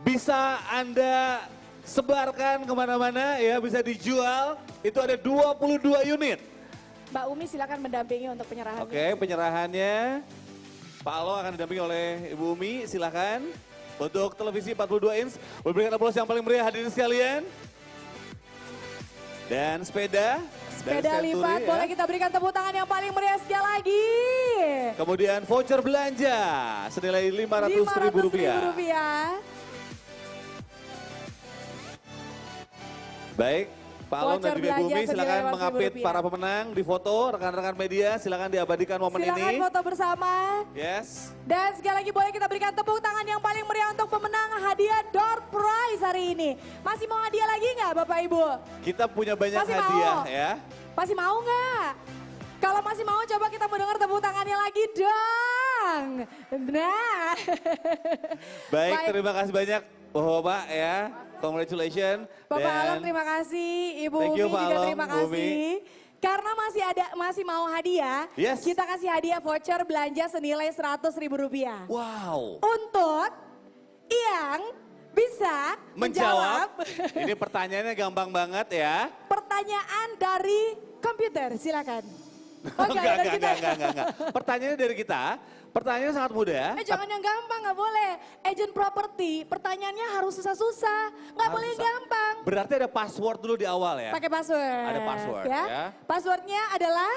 bisa Anda sebarkan kemana-mana ya, bisa dijual. Itu ada 22 unit. Mbak Umi silakan mendampingi untuk penyerahannya. Oke, penyerahannya Pak Alo akan didampingi oleh Ibu Umi, silakan. Untuk televisi 42 inch, berikan aplaus yang paling meriah hadirin sekalian. Dan sepeda dari Sepeda Century, lipat, ya. boleh kita berikan tepuk tangan yang paling meriah sekali lagi. Kemudian voucher belanja senilai Rp500.000. Baik, Pak Alon dan Voucher juga Ibu belanja Umi silakan senilai mengapit Rp500.000. para pemenang di foto. Rekan-rekan media silakan diabadikan momen Silakan ini. foto bersama. Yes. Dan sekali lagi boleh kita berikan tepuk tangan yang paling meriah untuk pemenang hadiah door prize hari ini. Masih mau hadiah lagi nggak Bapak Ibu? Kita punya banyak Masih hadiah mau? ya. Masih mau nggak? Kalau masih mau coba kita mau dengar tepuk tangannya lagi dong. Nah. Baik, terima kasih banyak Bapak ya. Congratulations. Bapak Dan Alon terima kasih, Ibu Thank Umi you, juga Pak Alon, terima Bu Umi. kasih. Karena masih mau hadiah, Yes. kita kasih hadiah voucher belanja senilai Rp100.000. wow. Untuk yang bisa menjawab Ini pertanyaannya gampang banget ya. pertanyaan dari komputer, silakan. Enggak. Pertanyaannya dari kita. Pertanyaannya sangat mudah. Jangan yang gampang, nggak boleh. Agent property, pertanyaannya harus susah-susah, nggak Harus boleh yang susah. gampang. Berarti ada password dulu di awal ya. Pakai password. Ada password, ya. Passwordnya adalah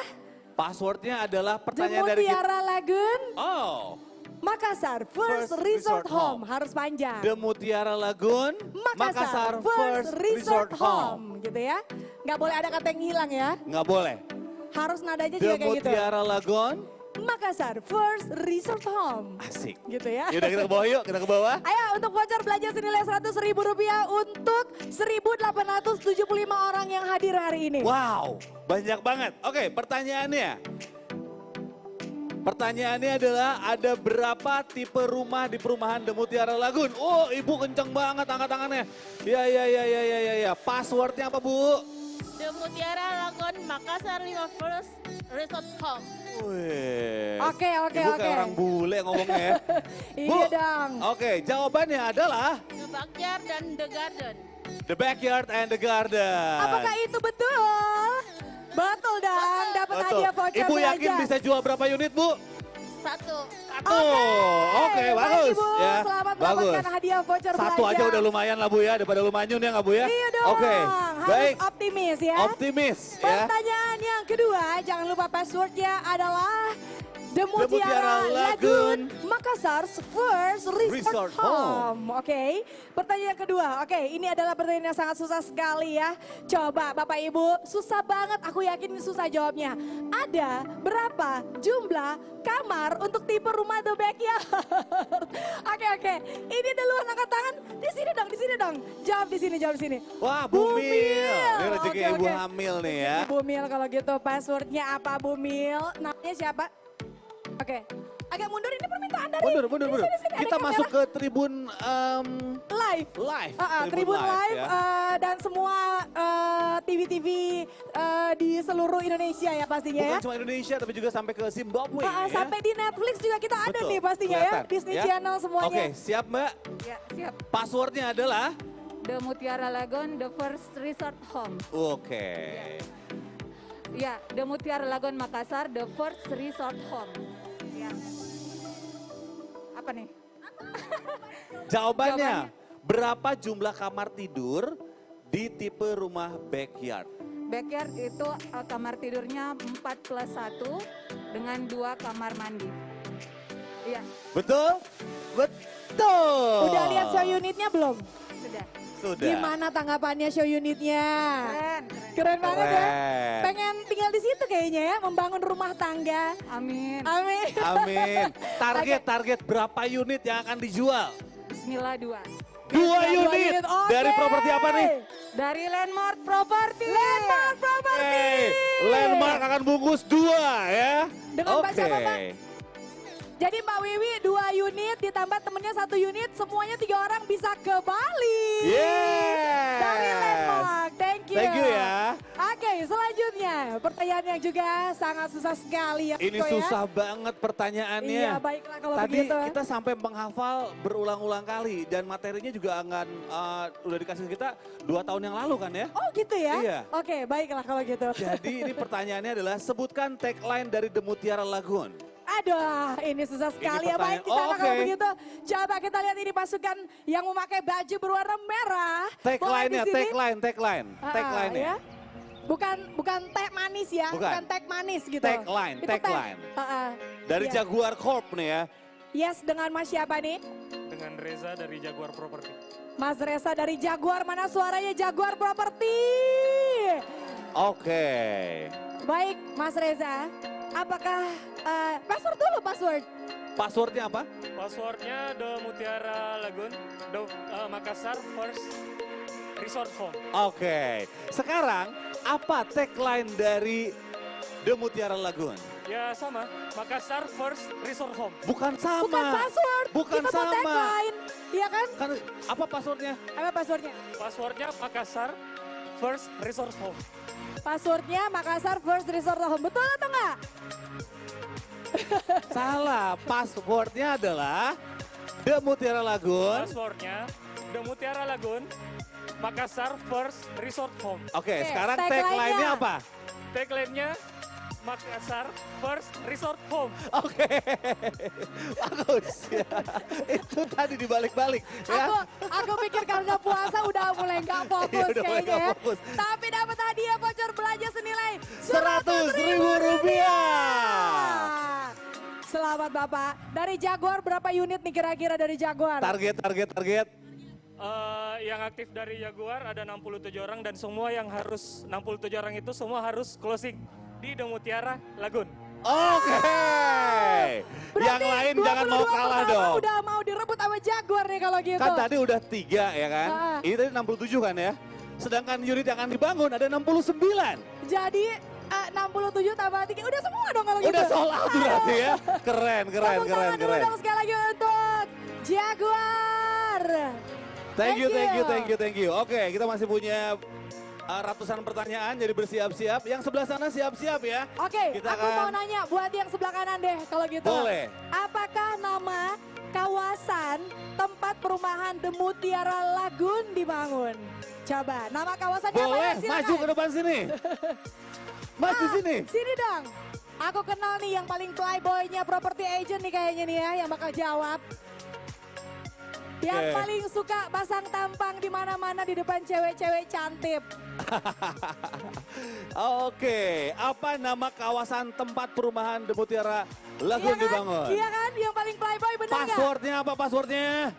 Passwordnya adalah The pertanyaan dari kita. Mutiara Lagoon Oh, Makassar First Resort Home. Harus panjang. The Mutiara Lagoon, Makassar First Resort Home. Gitu ya. Nggak boleh ada kata yang hilang ya. Nggak boleh. Harus nadanya The juga kayak gitu. Mutiara Lagoon, Makassar First Resort Home. asik. Gitu ya. Yaudah kita ke bawah yuk, kita ke bawah. Ayo untuk voucher belanja senilai Rp100.000 untuk 1.875 orang yang hadir hari ini. Wow, banyak banget. Oke, pertanyaannya. Pertanyaannya adalah ada berapa tipe rumah di perumahan The Mutiara Lagoon? Oh, Ibu kenceng banget angkat tangannya. Ya. Passwordnya apa, Bu? The Mutiara Lagoon Makassar 5 First Resort Home. Wih. Oke. Ibu kayak orang bule ngomongnya ya. Iya dong. Oke, jawabannya adalah The Backyard dan The Garden. The Backyard and the Garden. Apakah itu betul? Betul dong, dapat Betul. hadiah voucher Ibu belanja. yakin bisa jual berapa unit, Bu? 1. Oke, Baik, bagus. Ibu, Ya, selamat bagus. mendapatkan hadiah voucher Satu belanja. aja udah lumayan lah Bu ya, daripada lu manyun ya nggak Bu ya? Iya dong, Oke, harus baik. optimis ya. Optimis ya. Pertanyaan yang kedua, jangan lupa passwordnya adalah The Mutiara Mutiara Lagoon Lagoon Makassar First Resort Resort Home. Oke, pertanyaan yang kedua. Oke, ini adalah pertanyaan yang sangat susah sekali ya. Coba Bapak Ibu, susah banget, aku yakin ini susah jawabnya. Ada berapa jumlah kamar untuk tipe rumah The Backyard? Oke. Ini duluan angkat tangan. Di sini dong. Jawab di sini. Wah, Bu Mil. Ini rezeki Oke, Ibu oke. hamil nih ya. Bu Mil kalau gitu passwordnya apa Bu Mil? Namanya siapa? Oke, agak mundur ini permintaan dari. Mundur. Di sini, Kita ada masuk kamera. ke Tribun Live. Tribun Live ya. dan semua TV-TV di seluruh Indonesia ya pastinya Bukan ya. cuma Indonesia tapi juga sampai ke Zimbabwe ya. Sampai di Netflix juga kita ada Betul, nih pastinya ya. kelihatan, Disney ya. Channel semuanya. Oke, siap Mbak? Ya, siap. Passwordnya adalah? The Mutiara Lagoon, The First Resort Home. Oke. Ya, The Mutiara Lagoon Makassar, The First Resort Home. Ya. Apa nih? Jawabannya, berapa jumlah kamar tidur di tipe rumah backyard? Backyard itu kamar tidurnya 4+1 dengan 2 kamar mandi. Iya. Betul? Betul. Udah lihat show unitnya belum? Sudah. Sudah. Gimana tanggapannya show unitnya? Keren. Keren banget ya. Keren. Pengen tinggal di situ kayaknya ya, membangun rumah tangga. Amin. Amin. Amin. Target berapa unit yang akan dijual? Bismillah 2. 2 unit. Oke. Dari properti apa nih? Dari Landmark Property. Landmark Property. Hey, Landmark akan bungkus 2 ya. Dengan Oke. baca apa, Pak? Jadi Mbak Wiwi 2 unit ditambah temennya 1 unit, semuanya 3 orang bisa ke Bali. Yes. Dari Landmark, thank you. Thank you ya. Oke, selanjutnya pertanyaan yang juga sangat susah sekali ya Ini Kiko ya. susah banget pertanyaannya. Iya, baiklah kalau Tadi begitu. kita sampai menghafal berulang-ulang kali dan materinya juga akan udah dikasih kita 2 tahun yang lalu kan ya. Oh gitu ya? Iya. Oke, baiklah kalau gitu. Jadi ini pertanyaannya adalah sebutkan tagline dari The Mutiara Lagoon. Aduh, ini susah sekali ya. Baik, pertanyaan- di sana oh, kalau oke. begitu. Coba kita lihat ini pasukan yang memakai baju berwarna merah. Boleh Tagline-nya, di sini? tagline. Tagline-nya. Ya. Bukan teh manis ya, bukan teh manis gitu. Tagline, Itu teh. tagline. Dari Iya. Jaguar Corp nih ya. Yes, dengan Mas siapa nih? Dengan Reza dari Jaguar Property. Mas Reza dari Jaguar, mana suaranya Jaguar Property? Oke. Baik, Mas Reza. Apakah, password dulu, password. Passwordnya apa? Passwordnya The Mutiara Lagoon, Makassar First Resort Home. Oke. Sekarang apa tagline dari The Mutiara Lagoon? Ya sama, Makassar First Resort Home. Bukan sama. Bukan password, Bukan kita mau sama. tagline. Iya kan? Kan apa passwordnya? Apa passwordnya? Passwordnya Makassar First Resort Home. Passwordnya Makassar First Resort Home. Betul atau enggak? Salah. Passwordnya adalah The Mutiara Lagoon. Passwordnya The Mutiara Lagoon, Makassar First Resort Home. Oke, sekarang tagline-nya apa? Tagline-nya Makassar First Resort Home. Oke, bagus ya. Itu tadi dibalik-balik ya. Aku pikir karena puasa udah mulai nggak fokus Iya, udah mulai kayaknya nggak ya. fokus. Tapi dapat hadiah voucher belanja senilai Rp100.000. Selamat Bapak. Dari Jaguar berapa unit nih kira-kira dari Jaguar? Target. Yang aktif dari Jaguar ada 67 orang dan semua yang harus 67 orang itu semua harus closing di The Mutiara Lagoon. Oke. Yang Berarti lain jangan mau 22 kalah pertama dong. Udah mau direbut sama Jaguar nih kalau gitu. Kan tadi udah 3 ya kan. Ah. Ini tadi 67 kan ya. Sedangkan unit yang akan dibangun ada 69. Jadi 67 tambah 3 udah semua dong kalau gitu. Udah sold out berarti ya. Keren. Tepuk tangan dulu dong sekali lagi untuk Jaguar. Thank you. Oke, kita masih punya ratusan pertanyaan, jadi bersiap-siap. Yang sebelah sana siap-siap ya. Oke, Kita aku mau nanya buat yang sebelah kanan deh kalau gitu. Boleh. Apakah nama kawasan tempat perumahan The Mutiara Lagoon dibangun? Coba, nama kawasannya apa ya? Boleh, Silakan. maju ke depan sini. Maju sini. Sini dong. Aku kenal nih yang paling playboynya property agent nih kayaknya nih ya, yang bakal jawab. Yang Oke. paling suka pasang tampang di mana-mana di depan cewek-cewek cantik. Oke, apa nama kawasan tempat perumahan The Mutiara Lagoon dibangun? Iya kan? Yang paling playboy bener nggak? Passwordnya apa passwordnya?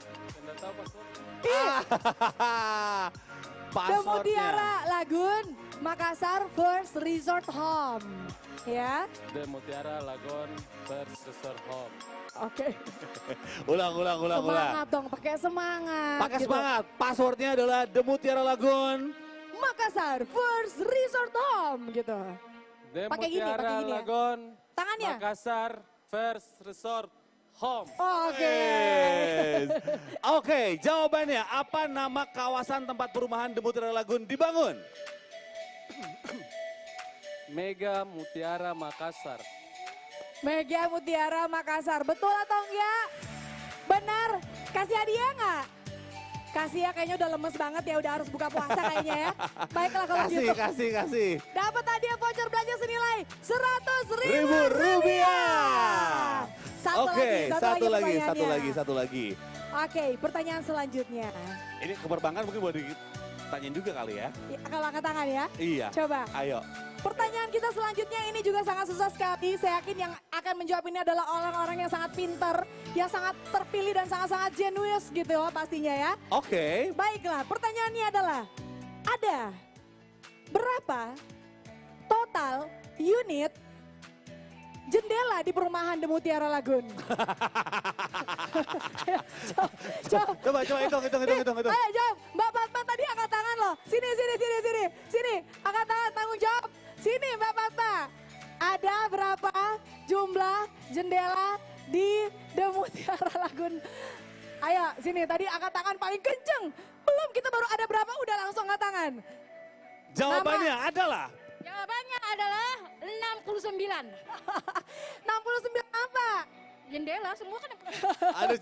The Mutiara Lagoon, Makassar First Resort Home. Ya. The Mutiara Lagoon First Resort Home. Oke. Ulang. Semangat dong, pakai semangat. Pakai gitu. semangat. Passwordnya adalah The Mutiara Lagoon. Makassar First Resort Home gitu. The Pakai gini, Mutiara pakai gini ya. Lagoon Tangannya. Makassar First Resort Home. Oke. Yes. Oke, jawabannya apa nama kawasan tempat perumahan The Mutiara Lagoon dibangun? Mega Mutiara Makassar. Mega Mutiara Makassar, betul atau enggak? Benar, kasih hadiah enggak? Kasih ya, kayaknya udah lemes banget ya, udah harus buka puasa kayaknya ya. Baiklah kalau gitu. Kasih. Dapat hadiah voucher belanja senilai Rp100.000. Satu lagi. Oke, pertanyaan selanjutnya. Ini ke perbankan mungkin boleh ditanyain juga kali ya. Ya, kalau angkat tangan ya. Iya. Coba. Ayo. Pertanyaan kita selanjutnya ini juga sangat susah sekali. Saya yakin yang akan menjawab ini adalah orang-orang yang sangat pintar, yang sangat terpilih dan sangat-sangat jenius gitu loh pastinya ya. Oke. Baiklah, pertanyaannya adalah ada berapa total unit jendela di perumahan The Mutiara Lagoon? Coba hitung. Ayo jawab, Mbak Fatma tadi angkat tangan loh. Sini. Angkat tangan, tanggung jawab. Sini Mbak Fatma. Ada berapa jumlah jendela di The Mutiara Lagoon? Ayo sini, tadi angkat tangan paling kenceng. Belum, kita baru ada berapa udah langsung angkat tangan. Jawabannya adalah Jawabannya adalah 69. 69 apa? Jendela semua kan. Aduh,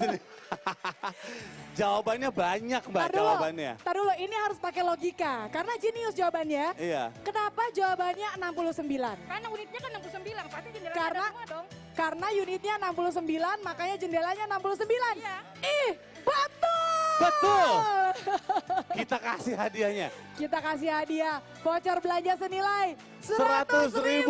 jawabannya banyak Mbak, jawabannya. Tar dulu, ini harus pakai logika. Karena jenius jawabannya. Iya. Kenapa jawabannya 69? Karena unitnya kan 69, pasti jendelanya Karena ada semua dong. Karena unitnya 69, makanya jendelanya 69. Iya. Ih, betul! Betul. Kita kasih hadiahnya. Kita kasih hadiah voucher belanja senilai Rp100.000.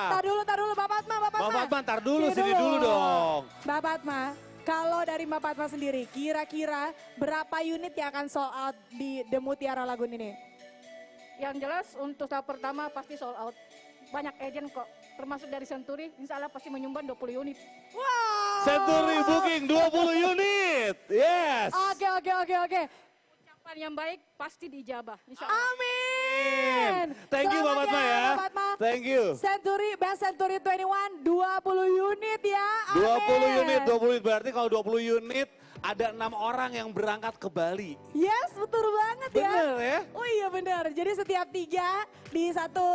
Tar dulu Mbak Fatma, Mbak Fatma, ntar dulu, sini dulu dong. Mbak Fatma, kalau dari Mbak Fatma sendiri, kira-kira berapa unit yang akan sold out di The Mutiara Lagoon ini? Yang jelas untuk tahap pertama pasti sold out. Banyak agent kok, termasuk dari Century, insya Allah pasti menyumbang 20 unit. Wow. Century booking 20 unit. Yes. Oke. Ucapan yang baik pasti diijabah, insya Allah. Amin. Thank you Mbak Fatma ya. Mbak Fatma. Thank you. Best Century 21, 20 unit ya. Amin. 20 unit berarti kalau 20 unit ada 6 orang yang berangkat ke Bali. Yes, betul banget ya. Bener ya? Oh iya bener, jadi setiap 3 di satu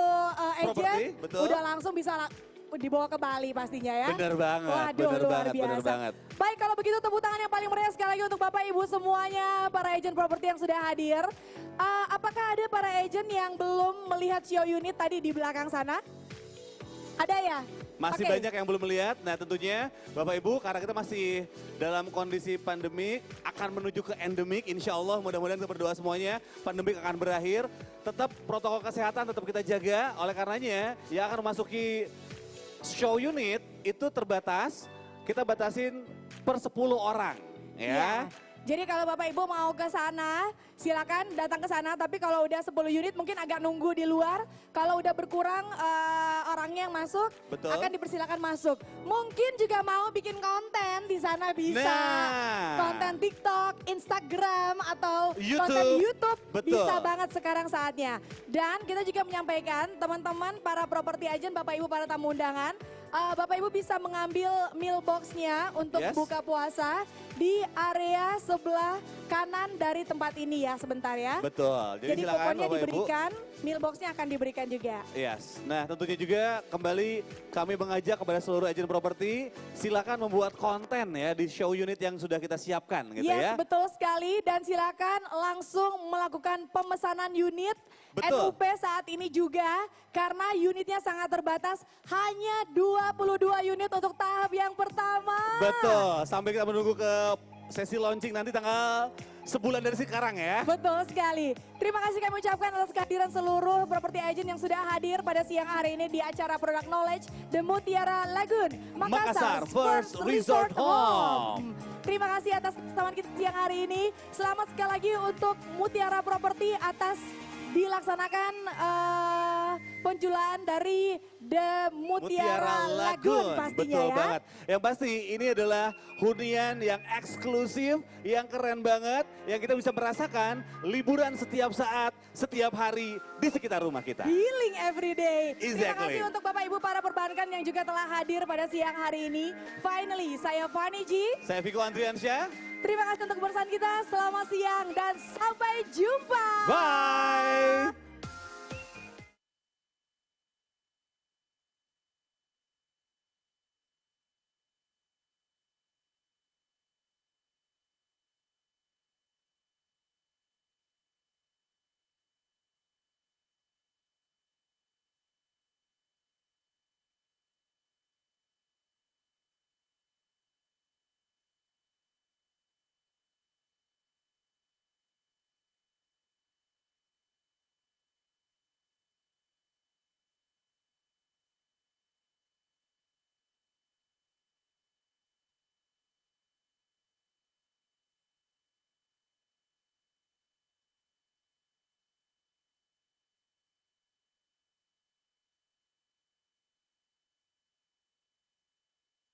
agent betul. udah langsung bisa dibawa ke Bali pastinya ya. Bener banget, Waduh, bener luar banget, bener biasa. banget. Baik, kalau begitu tepuk tangan yang paling meriah sekali lagi untuk Bapak Ibu semuanya, para agent properti yang sudah hadir. Apakah ada para agent yang belum melihat show unit tadi di belakang sana? Ada ya? Masih Oke. banyak yang belum melihat. Nah tentunya Bapak Ibu karena kita masih dalam kondisi pandemik akan menuju ke endemik. Insya Allah mudah-mudahan kita berdoa semuanya pandemik akan berakhir. Tetap protokol kesehatan tetap kita jaga. Oleh karenanya yang akan memasuki show unit itu terbatas. Kita batasin per 10 orang ya. Jadi kalau Bapak Ibu mau ke sana, silakan datang ke sana. Tapi kalau udah 10 unit mungkin agak nunggu di luar. Kalau udah berkurang orangnya yang masuk, Betul. akan dipersilakan masuk. Mungkin juga mau bikin konten di sana bisa. Nah. Konten TikTok, Instagram, atau konten YouTube. Betul. Bisa banget sekarang saatnya. Dan kita juga menyampaikan teman-teman para properti agent, Bapak Ibu para tamu undangan. Bapak Ibu bisa mengambil meal box-nya untuk buka puasa di area sebelah kanan dari tempat ini ya sebentar ya. Betul. Jadi silakan kuponnya Bapak Ibu. diberikan, meal box-nya akan diberikan juga. Yes. Nah tentunya juga kembali kami mengajak kepada seluruh agen properti silakan membuat konten ya di show unit yang sudah kita siapkan gitu Yes, ya. betul sekali dan silakan langsung melakukan pemesanan unit Betul. NUP saat ini juga karena unitnya sangat terbatas hanya 22 unit untuk tahap yang pertama. Betul. Sampai kita menunggu ke sesi launching nanti tanggal sebulan dari sekarang ya. Betul sekali. Terima kasih kami ucapkan atas kehadiran seluruh properti agent yang sudah hadir pada siang hari ini di acara Product Knowledge The Mutiara Lagoon Makassar First Resort Home. Terima kasih atas kesamaan kita siang hari ini. Selamat sekali lagi untuk Mutiara Property atas dilaksanakan penjualan dari The Mutiara Lagoon pastinya Betul ya. banget. Yang pasti ini adalah hunian yang eksklusif, yang keren banget, yang kita bisa merasakan liburan setiap saat, setiap hari di sekitar rumah kita. Healing every day. Terima Exactly. kasih untuk Bapak Ibu para perbankan yang juga telah hadir pada siang hari ini. Finally, saya Fani Ji. Saya Viko Andriansyah. Terima kasih untuk kebersamaan kita. Selamat siang dan sampai jumpa. Bye.